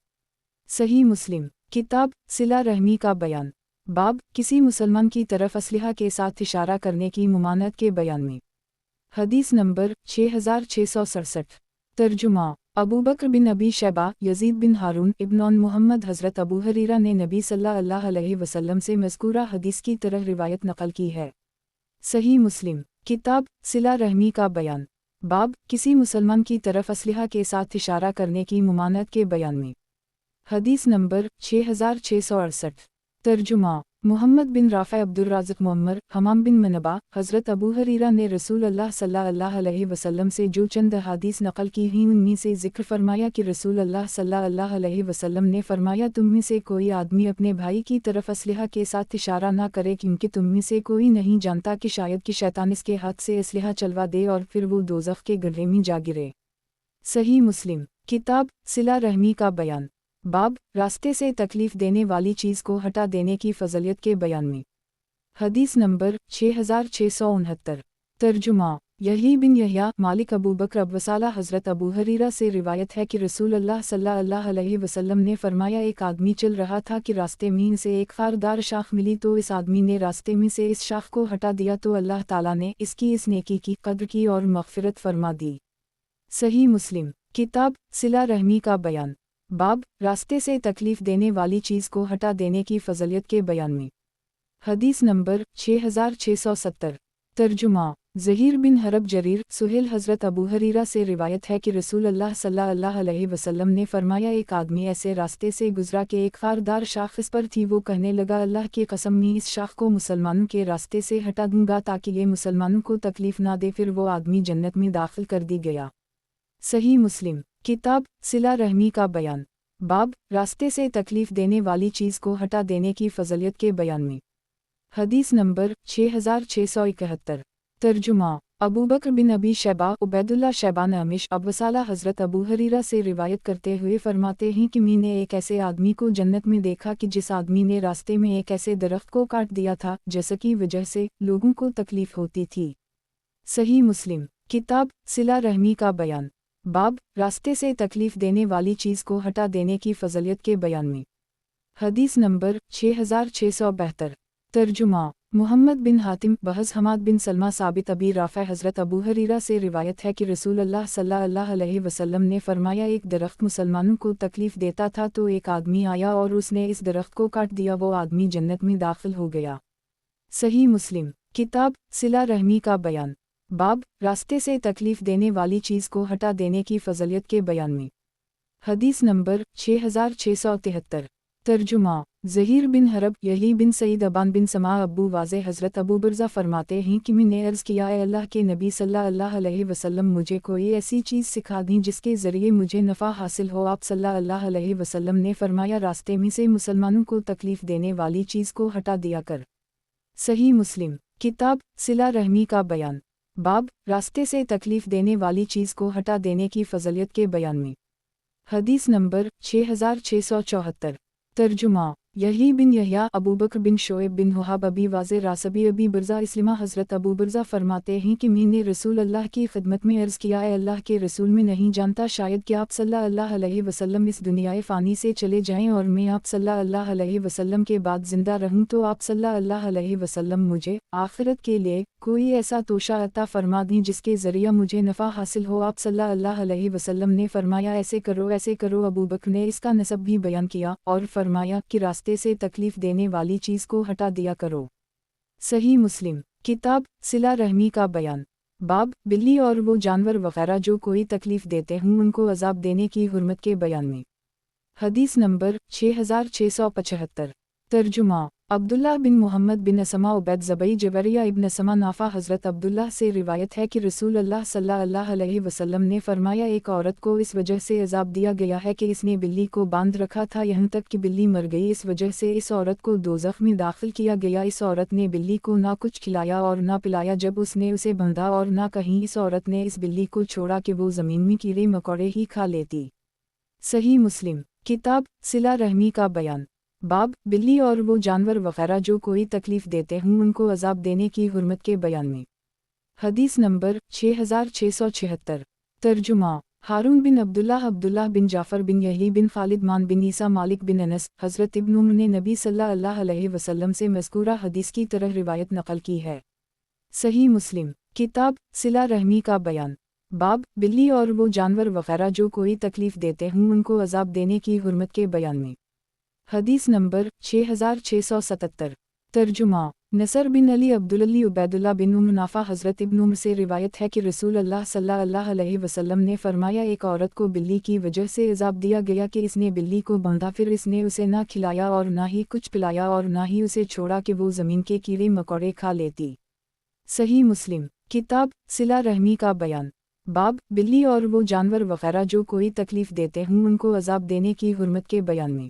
सही मुस्लिम किताब सिला रहमी का बयान। बाब किसी मुसलमान की तरफ असलहा के साथ इशारा करने की मुमानत के बयान में। हदीस नंबर 6667। तर्जुमा अबू बकर बिन अबी शैबा यजीद बिन हारून इब्न मुहम्मद हज़रत अबू हरीरा ने नबी सल्लल्लाहु अलैहि वसल्लम से मज़कूरा हदीस की तरह रिवायत नकल की है। सही मुस्लिम किताब सिला रहमी का बयान। बाब किसी मुसलमान की तरफ असलहा के साथ इशारा करने की मुमानत के बयान में। हदीस नंबर 6668। तर्जुमा محمد بن رافع عبدالرازق معمر حمام بن منبع حضرت ابو حریرہ نے رسول اللہ صلی اللہ علیہ وسلم سے جو چند احادیث نقل کی ہیں ان میں سے ذکر فرمایا کہ رسول اللہ صلی اللہ علیہ وسلم نے فرمایا تم میں سے کوئی آدمی اپنے بھائی کی طرف اسلحہ کے ساتھ اشارہ نہ کرے کیونکہ تم میں سے کوئی نہیں جانتا کہ شاید کہ شیطان اس کے ہاتھ سے اسلحہ چلوا دے اور پھر وہ دوزخ کے گڑھے میں جا گرے۔ صحیح مسلم کتاب صلہ رحمی کا بیان باب راستے سے تکلیف دینے والی چیز کو ہٹا دینے کی فضیلت کے بیان میں۔ حدیث نمبر 6669 ترجمہ یحییٰ بن یحییٰ مالک ابو بکر ابوصالح حضرت ابو حریرہ سے روایت ہے کہ رسول اللہ صلی اللہ علیہ وسلم نے فرمایا ایک آدمی چل رہا تھا کہ راستے میں سے ایک خاردار شاخ ملی تو اس آدمی نے راستے میں سے اس شاخ کو ہٹا دیا تو اللہ تعالیٰ نے اس کی اس نیکی کی قدر کی اور مغفرت فرما دی۔ صحیح مسلم کتاب صلہ رحمی کا بیان باب راستے سے تکلیف دینے والی چیز کو ہٹا دینے کی فضیلت کے بیان میں۔ حدیث نمبر 6670 ترجمہ زہیر بن حرب جریر سہیل حضرت ابو حریرہ سے روایت ہے کہ رسول اللہ صلی اللہ علیہ وسلم نے فرمایا ایک آدمی ایسے راستے سے گزرا کہ ایک خاردار شاخ اس پر تھی وہ کہنے لگا اللہ کی قسم میں اس شاخ کو مسلمانوں کے راستے سے ہٹا دوں گا تاکہ یہ مسلمانوں کو تکلیف نہ دے پھر وہ آدمی جنت میں داخل کر دی گیا۔ صحیح مسلم کتاب صلہ رحمی کا بیان باب راستے سے تکلیف دینے والی چیز کو ہٹا دینے کی فضیلت کے بیان میں۔ حدیث نمبر 6671 ترجمہ ابو بکر بن ابی شیبہ عبید اللہ شیبان عمش ابوصالح حضرت ابو حریرہ سے روایت کرتے ہوئے فرماتے ہیں کہ میں نے ایک ایسے آدمی کو جنت میں دیکھا کہ جس آدمی نے راستے میں ایک ایسے درخت کو کاٹ دیا تھا جس کی وجہ سے لوگوں کو تکلیف ہوتی تھی۔ صحیح مسلم کتاب صلہ رحمی کا بیان باب راستے سے تکلیف دینے والی چیز کو ہٹا دینے کی فضیلت کے بیان میں۔ حدیث نمبر 6672 ترجمہ محمد بن حاتم بحث حماد بن سلمہ ثابت ابی رافع حضرت ابو حریرہ سے روایت ہے کہ رسول اللہ صلی اللہ علیہ وسلم نے فرمایا ایک درخت مسلمانوں کو تکلیف دیتا تھا تو ایک آدمی آیا اور اس نے اس درخت کو کاٹ دیا وہ آدمی جنت میں داخل ہو گیا۔ صحیح مسلم کتاب صلہ رحمی کا بیان باب راستے سے تکلیف دینے والی چیز کو ہٹا دینے کی فضیلت کے بیان میں۔ حدیث نمبر 6673 ترجمہ زہیر بن حرب یحییٰ بن سعید ابان بن سماع ابو واضح حضرت ابو برزہ فرماتے ہیں کہ میں نے عرض کیا اے اللہ کے نبی صلی اللہ علیہ وسلم مجھے کوئی ایسی چیز سکھا دیں جس کے ذریعے مجھے نفع حاصل ہو۔ آپ صلی اللہ علیہ وسلم نے فرمایا راستے میں سے مسلمانوں کو تکلیف دینے والی چیز کو ہٹا دیا کر۔ صحیح مسلم کتاب صلہ رحمی کا بیان باب راستے سے تکلیف دینے والی چیز کو ہٹا دینے کی فضیلت کے بیان میں۔ حدیث نمبر 6674 ترجمہ یحییٰ بن یحییٰ ابو بکر بن شعیب بن وہب ابی واضح راسبی ابی برزہ اسلمہ حضرت ابو برزہ فرماتے ہیں کہ میں نے رسول اللہ کی خدمت میں عرض کیا اے اللہ کے رسول میں نہیں جانتا شاید کہ آپ صلی اللہ علیہ وسلم اس دنیا فانی سے چلے جائیں اور میں آپ صلی اللہ علیہ وسلم کے بعد زندہ رہوں تو آپ صلی اللہ علیہ وسلم مجھے آخرت کے لیے کوئی ایسا توشہ عطا فرما دیں جس کے ذریعہ مجھے نفع حاصل ہو۔ آپ صلی اللہ علیہ وسلم نے فرمایا ایسے کرو۔ ابو بکر نے اس کا نسب بھی بیان کیا اور فرمایا کہ راستے سے تکلیف دینے والی چیز کو ہٹا دیا کرو۔ صحیح مسلم کتاب صلہ رحمی کا بیان باب بلی اور وہ جانور وغیرہ جو کوئی تکلیف دیتے ہوں ان کو عذاب دینے کی حرمت کے بیان میں۔ حدیث نمبر 6675 ترجمہ عبداللہ بن محمد بن اسما عبید زبئی جبریہ ابن اسما نافع حضرت عبداللہ سے روایت ہے کہ رسول اللہ صلی اللہ علیہ وسلم نے فرمایا ایک عورت کو اس وجہ سے عذاب دیا گیا ہے کہ اس نے بلی کو باندھ رکھا تھا یہاں تک کہ بلی مر گئی، اس وجہ سے اس عورت کو دوزخ میں داخل کیا گیا۔ اس عورت نے بلی کو نہ کچھ کھلایا اور نہ پلایا جب اس نے اسے بندھا اور نہ کہیں اس عورت نے اس بلی کو چھوڑا کہ وہ زمین میں کیڑے مکوڑے ہی کھا لیتی۔ صحیح مسلم کتاب صلہ رحمی کا بیان باب بلی اور وہ جانور وغیرہ جو کوئی تکلیف دیتے ہوں ان کو عذاب دینے کی حرمت کے بیان میں۔ حدیث نمبر 6676 ترجمہ ہارون بن عبداللہ بن جعفر بن یحییٰ بن خالد مان بن عیسیٰ مالک بن انس حضرت ابن عمر نے نبی صلی اللہ علیہ وسلم سے مذکورہ حدیث کی طرح روایت نقل کی ہے۔ صحیح مسلم کتاب صلہ رحمی کا بیان باب بلی اور وہ جانور وغیرہ جو کوئی تکلیف دیتے ہوں ان کو عذاب دینے کی حرمت کے بیان میں۔ حدیث نمبر 6677 तर्जुमा नसर बिन अली अब्दुल्ली उबैदुल्ला बिन मुनाफा हज़रत इब्न उमर से रिवायत है कि रसूल अल्लाह सल्लल्लाहु अलैहि वसल्लम ने फरमाया, एक औरत को बिल्ली की वजह से अज़ाब दिया गया कि इसने बिल्ली को बांधा, फिर इसने उसे ना खिलाया और ना ही कुछ पिलाया और ना ही उसे छोड़ा कि वो ज़मीन के कीड़े मकोड़े खा लेती। सही मुस्लिम। किताब सिला रहमी का बयान। बाब बिल्ली और वो जानवर वगैरह जो कोई तकलीफ़ देते हों उनको अज़ाब देने की हुर्मत के बयान में।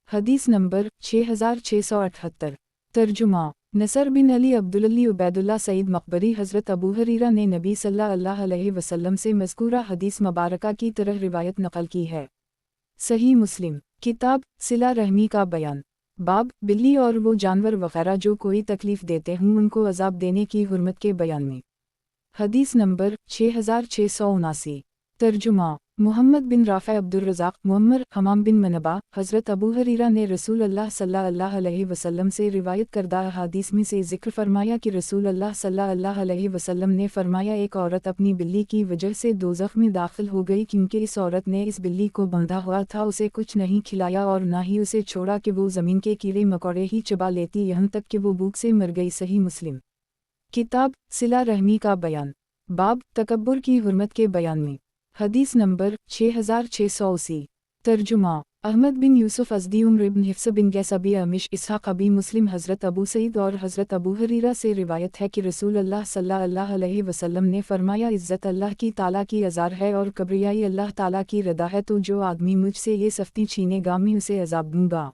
हदीस नंबर 6678। तर्जुमा नसर बिन अली अब्दुल्ली उबैदुल्ला सईद मकबरी हज़रत अबू हरीरा ने नबी सल्लल्लाहु अलैहि वसल्लम से मज़कूरा हदीस मुबारका की तरह रिवायत नक़ल की है। सही मुस्लिम। किताब सिला रहमी का बयान। बाब बिल्ली और वो जानवर वगैरह जो कोई तकलीफ़ देते हों उनको अज़ाब देने की हुर्मत के बयान में। हदीस नंबर 6679। तर्जुमा मुहम्मद बिन राफ़े अब्दुर्रज़ाक़ मुअम्मर हमाम बिन मनबा हज़रत अबू हरीरा ने रसूल अल्लाह सल्लल्लाहु अलैहि वसल्लम से रिवायत करदा अहादीस में से ज़िक्र फरमाया कि रसूल अल्लाह सल्लल्लाहु अलैहि वसल्लम ने फरमाया, एक औरत अपनी बिल्ली की वजह से दोज़ख में दाखिल हो गई क्योंकि इस औरत ने इस बिल्ली को बांधा हुआ था, उसे कुछ नहीं खिलाया और ना ही उसे छोड़ा कि वो ज़मीन के कीड़े मकोड़े ही चबा लेती, यहाँ तक कि वो भूख से मर गई। सही मुस्लिम। किताब सिला रहमी का बयान। बाब तकब्बुर की हुर्मत के बयान में। हदीस नंबर 6680। तर्जुमा अहमद बिन यूसुफ अज़दी उम्र इब्न हिफ्स बिन गैस अबी अमिश इसहाक़ अबी मुस्लिम हज़रत अबू सईद और हज़रत अबू हरीरा से रिवायत है कि रसूल अल्लाह सल्लल्लाहु अलैहि वसल्लम ने फरमाया, इज़्ज़त अल्लाह की ताला की अज़ार है और किब्रियाई अल्लाह ताला की रदा है, तो जो आदमी मुझसे ये सख्ती छीनेगा मैं उसे अज़ाब दूंगा।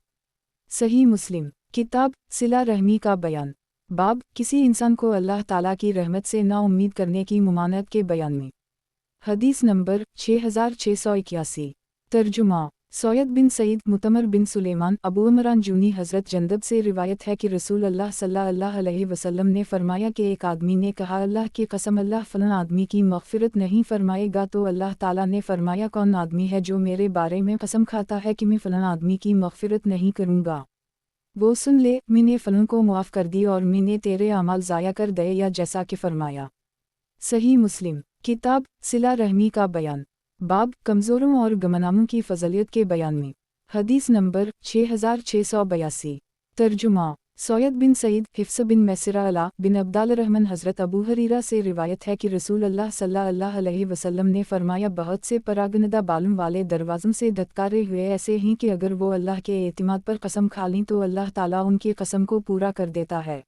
सही मुस्लिम। किताब सिला रहमी का बयान। बाब किसी इंसान को अल्लाह ताला की रहमत से नाउम्मीद करने की मुमानत के बयान में। हदीस नंबर 6681। तर्जुमा सौयद बिन सईद मुतमर बिन सुलेमान अबू इमरान जूनी हज़रत जंदब से रिवायत है कि रसूल अल्लाह सल्लल्लाहु अलैहि वसल्लम ने फरमाया कि एक आदमी ने कहा, अल्लाह की कसम अल्लाह फ़लाँ आदमी की मग़फ़िरत नहीं फरमाएगा, तो अल्लाह ताला ने फरमाया, कौन आदमी है जो मेरे बारे में कसम खाता है कि मैं फ़लाँ आदमी की मग़फ़िरत नहीं करूँगा? वो सुन ले, मैंने फ़लाँ को मुआफ़ कर दी और मैंने तेरे अमाल ज़ाया कर दिए या जैसा कि फरमाया। सही मुस्लिम। किताब सिला रहमी का बयान। बाब कमज़ोरों और गमनामों की फ़ज़लियत के बयान में। हदीस नंबर 6682। तर्जुमा सौयद बिन सईद हिफ्स बिन मैसरा अला बिन अब्दाल रहमान हज़रत अबू हरीरा से रिवायत है कि रसूल अल्लाह सल्लल्लाहु अलैहि वसल्लम ने फरमाया, बहुत से परागनदा बालों वाले दरवाज़ों से धत्कारे हुए ऐसे हैं कि अगर वो अल्लाह के एतिमाद पर कसम खा लें तो अल्लाह ताला उनकी कसम को पूरा कर देता है।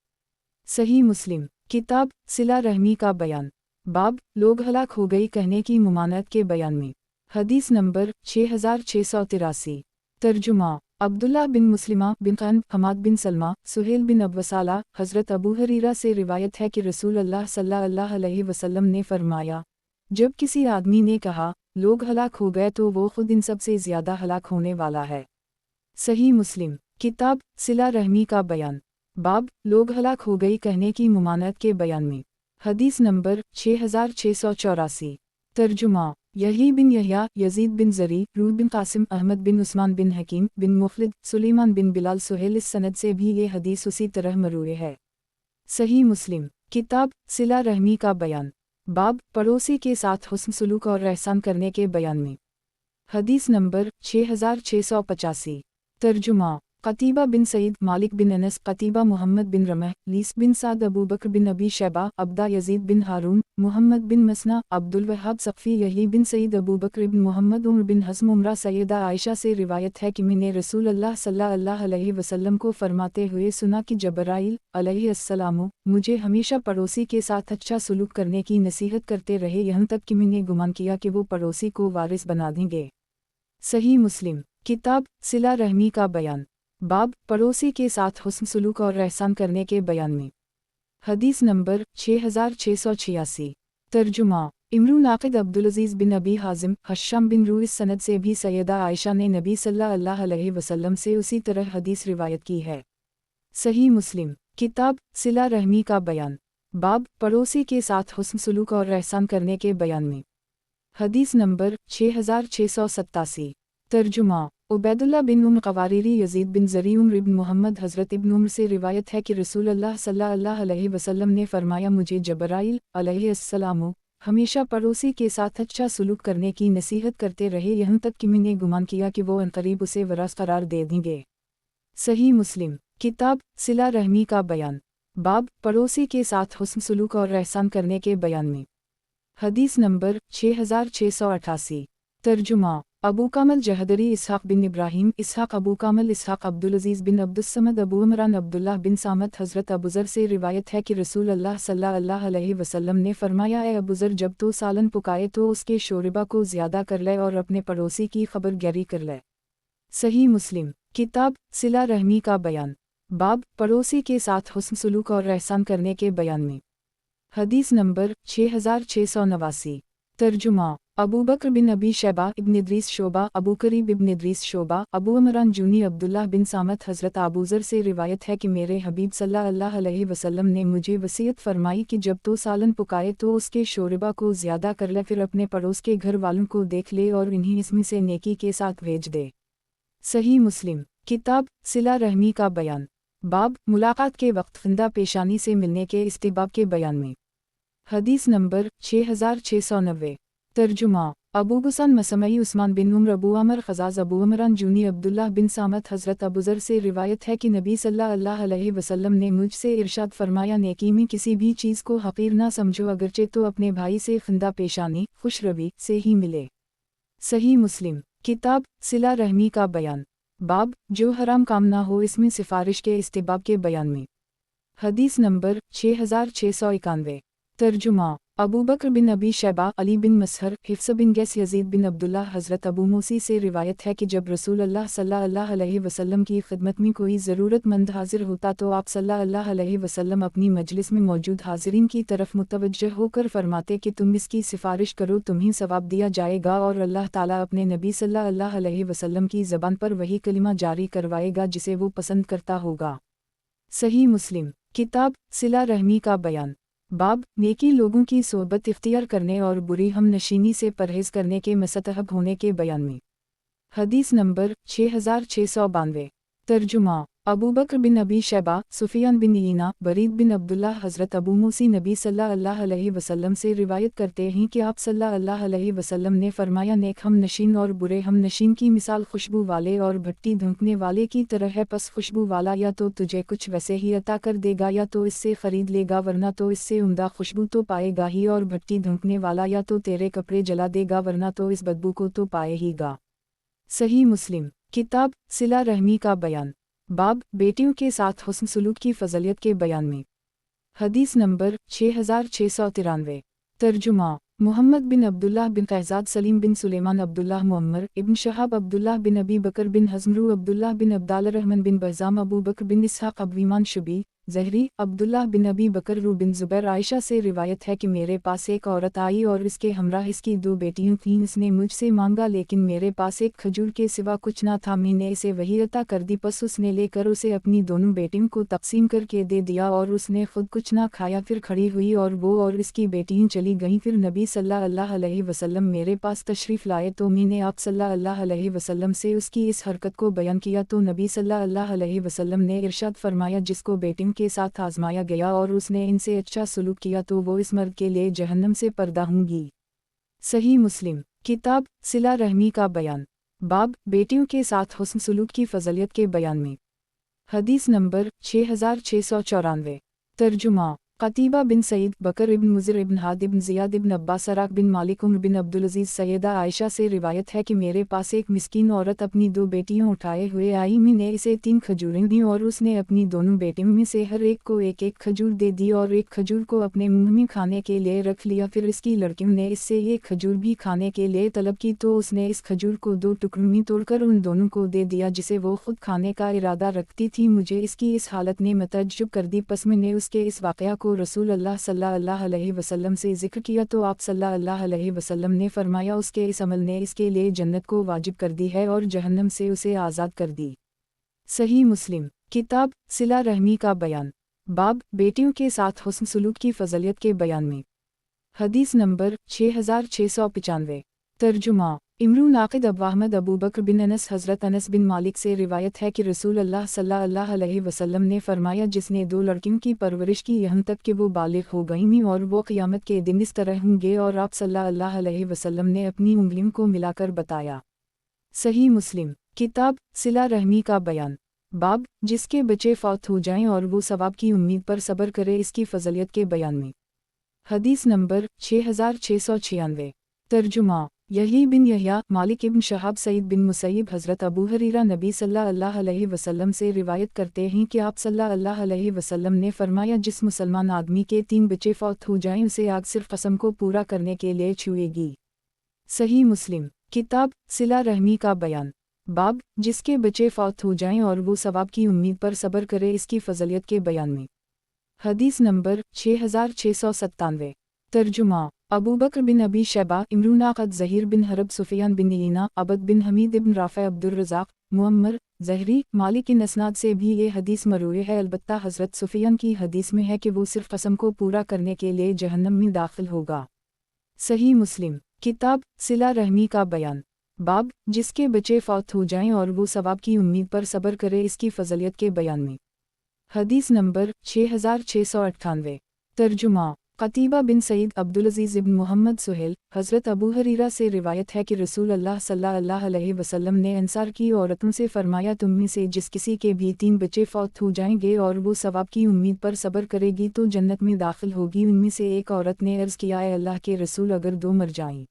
सही मुस्लिम। किताब सिला रहमी का बयान। बाब लोग हलाक हो गई कहने की मुमानत के बयान में। हदीस नंबर 6683। तर्जुमा अब्दुल्ला बिन मुस्लिमा बिन क़न हमाद बिन सलमा सुहेल बिन अब्वसाला हज़रत अबू हरीरा से रिवायत है कि रसूल अल्लाह सल्लल्लाहु अलैहि वसल्लम ने फरमाया, जब किसी आदमी ने कहा लोग हलाक हो गए तो वो खुद इन सब से ज़्यादा हलाक होने वाला है। सही मुस्लिम। किताब सिला रहमी का बयान। बाब लोग हलाक हो गई कहने की मुमानत के बयान में। हदीस नंबर 6684। तर्जुमा यही बिन यहया यजीद बिन ज़री रूह बिन कासिम अहमद बिन उस्मान बिन हकीम बिन मुखलिद सुलेमान बिन बिलाल सुहेल इस सनद से भी ये हदीस उसी तरह मरूए है। सही मुस्लिम। किताब सिला रहमी का बयान। बाब पड़ोसी के साथ हुस्न सलूक और एहसान करने के बयान में। हदीस नंबर 6685। तर्जुमा क़तीबा बिन सईद मालिक बिन अनस क़तीबा मुहम्मद बिन रमह लीस बिन साद अबू बकर बिन अबी शैबा अब्दा यजीद बिन हारून मुहम्मद बिन मसना अब्दुल वहाब सक़फ़ी यही बिन सईद अबू बकर बिन मुहम्मद उमर बिन हज़्म उमरा सैयदा आयशा से रिवायत है कि मैंने रसूल अल्लाह सल्लल्लाहु अलैहि वसल्लम को फरमाते हुए सुना कि जबराइल अलैहिस्सलाम मुझे हमेशा पड़ोसी के साथ अच्छा सलूक करने की नसीहत करते रहे, यहाँ तक कि मैंने गुमान किया कि वो पड़ोसी को वारिस बना देंगे। सही मुस्लिम। किताब सिला रहमी का बयान। बाब पड़ोसी के साथ हुस्न सलूक और एहसान करने के बयान में। हदीस नंबर 6686। तर्जुमा इमरू नाक़िद अब्दुल-अज़ीज़ बिन अबी हाज़िम हश्शाम बिन रूह इस सनद से भी सैयदा आयशा ने नबी सल्लल्लाहु अलैहि वसल्लम से उसी तरह हदीस रिवायत की है। सही मुस्लिम। किताब सिला रहमी का बयान। बाब पड़ोसी के साथ हुस्न सलूक और एहसान करने के बयान में। हदीस नंबर 6687। तर्जुमा उबैदुल्ला बिन उम्र क़वारीरी यजीद बिन ज़री उम्र इब्न मुहम्मद हज़रत इब्न उम्र से रिवायत है कि रसूल अल्लाह सल्लल्लाहु अलैहि वसल्लम ने फरमाया, मुझे जबराइल अलैहिस्सलाम हमेशा पड़ोसी के साथ अच्छा सलूक करने की नसीहत करते रहे, यहाँ तक कि मैंने गुमान किया कि वो अनक़रीब उसे वरस करार दे देंगे। सही मुस्लिम। किताब सिला रहमी का बयान। बाब पड़ोसी के साथ हुस्न सलूक और एहसान करने के बयान में। हदीस नंबर 6688। तर्जुमा अबू कामल जहदरी इसहाक बिन इब्राहीम इसहाक अबू कामल इसहाक अब्दुल अजीज़ बिन अब्दुस्समद अबू इमरान अब्दुल्लाह बिन सामत हज़रत अबूज़र से रिवायत है कि रसूल अल्लाह सल्लल्लाहु अलैहि वसल्लम ने फरमाया, ए अबूज़र, जब तो सालन पकाए तो उसके शोरबा को ज़्यादा कर ले और अपने पड़ोसी की खबरगिरी कर ले। सही मुस्लिम। किताब सिला रहमी का बयान। बाब पड़ोसी के साथ हुस्न सलूक और एहसान करने के बयान में। हदीस नंबर 6689। तर्जुमा अबू बकर बिन अबी शैबा इब्न इद्रीस शोबा अबू करीब इब्न इद्रीस शोबा अबू इमरान जूनी अब्दुल्लाह बिन सामत हज़रत अबूज़र से रिवायत है कि मेरे हबीब सल्लल्लाहु अलैहि वसल्लम ने मुझे वसीयत फरमाई कि जब तो सालन पकाए तो उसके शोरबा को ज़्यादा कर ले, फिर अपने पड़ोस के घर वालों को देख ले और इन्हीं इसमें से नेकी के साथ भेज दे। सही मुस्लिम। किताब सिला रहमी का बयान। बाब मुलाकात के वक्त खिंदा पेशानी से मिलने के इस्तिहबाब के बयान में। हदीस नंबर 6690। तर्जुमा अबू गुसान मसमई उस्मान बिन उमर अबू अमर खजाज अबू इमरान जूनी अब्दुल्लाह बिन सामत हज़रत अबूज़र से रिवायत है कि नबी सल्लल्लाहु अलैहि वसल्लम ने मुझसे इरशाद फरमाया, नेकी में किसी भी चीज़ को हक़ीर ना समझो, अगरचे तो अपने भाई से खिंदा पेशानी खुशरवी से ही मिले। सही मुस्लिम। किताब सिला रहमी का बयान। बाब जो हराम काम ना हो इसमें सिफारिश के इस्तिहबाब के बयान में। हदीस नंबर 6691। तर्जुमा अबू बकर बिन अबी शैबा अली बिन मसहर हिफ्स बिन गैस यजीद बिन अब्दुल्लाह हज़रत अबू मूसी से रिवायत है कि जब रसूल अल्लाह सल्लल्लाहु अलैहि वसल्लम की खिदमत में कोई ज़रूरतमंद हाजिर होता तो आप सल्लल्लाहु अलैहि वसल्लम अपनी मजलिस में मौजूद हाजिरीन की तरफ मुतवज्जह होकर फरमाते कि तुम इसकी सिफारिश करो, तुम्हें सवाब दिया जाएगा और अल्लाह ताला अपने नबी सल्लल्लाहु अलैहि वसल्लम की ज़बान पर वही कलिमा जारी करवाएगा जिसे वो पसंद करता होगा। सही मुस्लिम। किताब सिला रहमी का बयान। बाब नेकी लोगों की सोहबत इख्तियार करने और बुरी हम नशीनी से परहेज़ करने के मुस्तहब होने के बयान में। हदीस नंबर 6692। तर्जुमा अबू बकर बिन अबी शैबा सुफियान बिन ईना बरीद बिन अब्दुल्लाह हज़रत अबू मूसी नबी सल्लल्लाहु अलैहि वसल्लम से रिवायत करते हैं कि आप सल्लल्लाहु अलैहि वसल्लम ने फरमाया, नेक हम नशीन और बुरे हम नशीन की मिसाल खुशबू वाले और भट्टी धुंकने वाले की तरह है। पस खुशबू वाला या तो तुझे कुछ वैसे ही अता कर देगा या तो इससे ख़रीद लेगा, वरना तो इससे उम्दा खुशबू तो पाएगा ही, और भट्टी धुंकने वाला या तो तेरे कपड़े जला देगा वरना तो इस बदबू को तो पाए ही गा। सही मुस्लिम। किताब सिला रहमी का बयान। बाब बेटियों के साथ हुस्न सलूक की फ़ज़लियत के बयान में। हदीस नंबर 6693। तर्जुमा मोहम्मद बिन अब्दुल्लाह बिन क़हज़ाद सलीम बिन सुलेमान अब्दुल्लाह मुअम्मर इब्न शहाब अब्दुल्लाह बिन अबी बकर बिन हज़मरू अब्दुल्लाह बिन अब्दाल रहमान बिन बहज़ाम अबू बकर बिन इसहाक़ अबवीमान शुबी ज़हरी अब्दुल्लाह बिन अबी बकर रू बिन ज़ुबैर आयशा से रिवायत है कि मेरे पास एक औरत आई और इसके हमराह इसकी 2 बेटियां थीं। इसने मुझसे मांगा लेकिन मेरे पास एक खजूर के सिवा कुछ ना था। मैंने इसे वही अता कर दी, पस उसने लेकर उसे अपनी दोनों बेटियों को तकसीम करके दे दिया और उसने खुद कुछ ना खाया। फिर खड़ी हुई और वो और इसकी बेटियां चली गईं। फिर नबी सल्लल्लाहु अलैहि वसल्लम मेरे पास तशरीफ़ लाए तो मैंने आप सल्लल्लाहु अलैहि वसल्लम से उसकी इस हरकत को बयान किया तो नबी सल्लल्लाहु अलैहि वसल्लम ने इरशाद फरमाया, जिसको बेटियों के साथ आजमाया गया और उसने इनसे अच्छा सलूक किया तो वो इस मर्द के लिए जहन्नम से पर्दा होंगी। सही मुस्लिम। किताब सिला रहमी का बयान। बाब बेटियों के साथ हुस्न सलूक की फ़ज़लियत के बयान में। हदीस नंबर 6694। तर्जुमा क़तीबा बिन सईद बकर इब्न मुज़िर इब्न हाद इब्न ज़ियाद इब्न अब्बास सराक बिन मालिक उम्र बिन अब्दुल अज़ीज़ सैयदा आयशा से रिवायत है कि मेरे पास एक मिस्कीन औरत अपनी 2 बेटियां उठाए हुए आई। मैंने इसे 3 खजूरें दी और उसने अपनी दोनों बेटियों में से हर एक को एक एक खजूर दे दी और एक खजूर को अपने मुंह में खाने के लिए रख लिया। फिर इसकी लड़कियों ने इससे एक खजूर भी खाने के लिए तलब की तो उसने इस खजूर को 2 टुकड़ों में तोड़कर उन दोनों को दे दिया जिसे वो खुद खाने का इरादा रखती थी। मुझे इसकी इस हालत ने मतअज्जुब कर दी, पस मैंने उसके इस वाक़या को रसूल अल्लाह सल्लल्लाहु अलैहि वसल्लम से ज़िक्र किया तो आप सल्लल्लाहु अलैहि वसल्लम ने फरमाया, उसके इस अमल ने इसके लिए जन्नत को वाजिब कर दी है और जहन्नम से उसे आज़ाद कर दी। सही मुस्लिम। किताब सिला रहमी का बयान। बाब बेटियों के साथ हुस्न सलूक की फ़ज़लियत के बयान में। हदीस नंबर 6695। तर्जुमा इमरू नाक़िद अबू अहमद अबू बकर बिन अनस हज़रत अनस बिन मालिक से रिवायत है कि रसूल अल्लाह सल्लल्लाहु अलैहि वसल्लम ने फरमाया, जिसने 2 लड़कियों की परवरिश की यहाँ तक कि वो बालिग हो गईं और वो क़यामत के दिन इस तरह होंगे, और आप सल्लल्लाहु अलैहि वसल्लम ने अपनी उंगलियों को मिलाकर बताया। सही मुस्लिम। किताब सिला रहमी का बयान। बाब जिसके बच्चे फौत हो जाएं और वो सवाब की उम्मीद पर सब्र करे इसकी फजलियत के बयान में। हदीस नंबर 6696। तर्जुमा यही बिन यहया मालिक इब्न शहाब सईद बिन मुसैयब हज़रत अबू हरीरा नबी सल्लल्लाहु अलैहि वसल्लम से रिवायत करते हैं कि आप सल्लल्लाहु अलैहि वसल्लम ने फरमाया जिस मुसलमान आदमी के 3 बच्चे फौत हो जाएं उसे आग सिर्फ कसम को पूरा करने के लिए छुएगी। सही मुस्लिम किताब सिला रहमी का बयान। बाब जिसके बच्चे फौत हो जाएं और वो सवाब की उम्मीद पर सब्र करे इसकी फजलियत के बयान में। हदीस नंबर 6697। तर्जुमा अबू बकर बिन अबी शैबा इमरून आक़द ज़हीर बिन हरब सुफियान बिन ईना अबद बिन हमीद इब्न राफ़े अब्दुर रज़ाक़ मुअम्मर ज़हरी मालिक इन असनाद से भी ये हदीस मरूए है। अलबत्ता हज़रत सुफियान की हदीस में है कि वो सिर्फ कसम को पूरा करने के लिए जहन्नम में दाखिल होगा। सही मुस्लिम किताब सिला रहमी का बयान। बाब जिसके बच्चे फौत हो जाएं और वो सवाब की उम्मीद पर सब्र करे इसकी फजलियत के बयान में। हदीस नंबर 6698। तर्जुमा क़तीबा बिन सईद अब्दुल अज़ीज़ इब्न मोहम्मद सुहेल हज़रत अबू हरीरा से रिवायत है कि रसूल अल्लाह सल्लल्लाहु अलैहि वसल्लम ने अंसार की औरतों से फरमाया तुम में से जिस किसी के भी 3 बच्चे फौत हो जाएंगे और वो सवाब की उम्मीद पर सब्र करेगी तो जन्नत में दाखिल होगी। उनमें से एक औरत ने अर्ज़ किया है अल्लाह के रसूल अगर 2 मर जाएं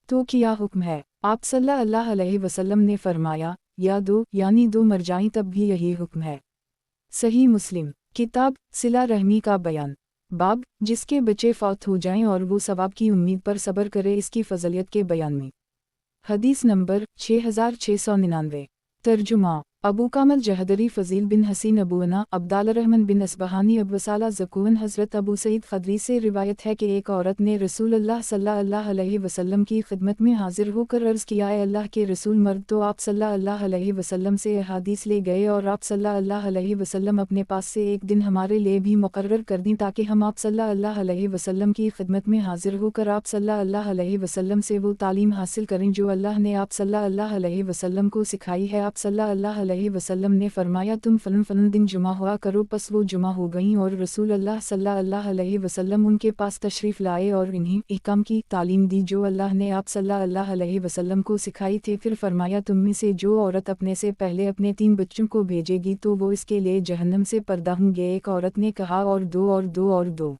तो क्या हुक्म है? आप सल्लल्लाहु अलैहि वसल्लम ने फरमाया या 2 यानी 2 मर जाएं तब भी यही हुक्म है। सही मुस्लिम किताब सिला रहमी का बयान। बाब जिसके बच्चे फौत हो जाएं और वो सवाब की उम्मीद पर सब्र करे इसकी फजलियत के बयान में। हदीस नंबर 6699। तर्जुमा अबू कामल जहदरी फ़ज़ील बिन हसीन अबूना अब्दाल रहमान बिन असबहानी अबवसाला ज़कून हज़रत अबू सईद ख़दरी से रिवायत है कि एक औरत ने रसूल अल्लाह सल्लल्लाहु अलैहि वसल्लम की खिदमत में हाजिर होकर अर्ज़ किया है अल्लाह के रसूल मर्द तो आप सल्लल्लाहु अलैहि वसल्लम से अहादीस ले गए और आप सल्लल्लाहु अलैहि वसल्लम अपने पास से एक दिन हमारे लिए भी मुकर्रर कर दी ताकि हम आप सल्लल्लाहु अलैहि वसल्लम की खिदमत में हाजिर होकर आप सल्लल्लाहु अलैहि वसल्लम से वो तालीम हासिल करें जो अल्लाह ने आप सल्लल्लाहु अलैहि वसल्लम को सिखाई है। आप सल्लल्लाहु अलैहि वसल्लम ने फरमाया तुम फलन फलन दिन जुमा हुआ करो। पस वो जुमा हो गईं और रसूल अल्लाह सल्लल्लाहु अलैहि वसल्लम उनके पास तशरीफ़ लाए और इन्हीं अहकाम की तालीम दी जो अल्लाह ने आप सल्लल्लाहु अलैहि वसल्लम को सिखाई थी। फिर फरमाया तुम में से जो औरत अपने से पहले अपने 3 बच्चों को भेजेगी तो वो इसके लिए जहन्नम से पर्दा होंगे। एक औरत ने कहा और 2 और 2 और 2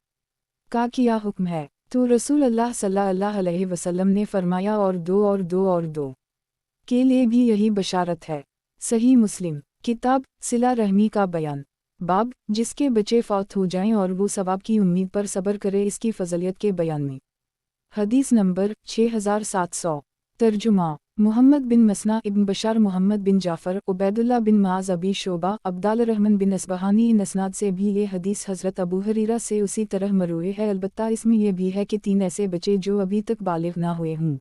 का क्या हुक्म है? तो रसूल अल्लाह सल्लल्लाहु अलैहि वसल्लम ने फरमाया और 2 और 2 और 2 के लिए भी यही बशारत है। सही मुस्लिम किताब सिला रहमी का बयान। बाब जिसके बच्चे फौत हो जाएं और वो सवाब की उम्मीद पर सब्र करे इसकी फजलियत के बयान में। हदीस नंबर 6700। तर्जुमा मोहम्मद बिन मसना इब्न बशार मोहम्मद बिन जाफ़र उबैदुल्लाह बिन माज़ अबी शोबा अब्दाल रहमान बिन असबहानी इन असनाद से भी ये हदीस हज़रत अबू हरीरा से उसी तरह मरूए है। अलबत्ता इसमें यह भी है कि 3 ऐसे बच्चे जो अभी तक बालिग ना हुए हों।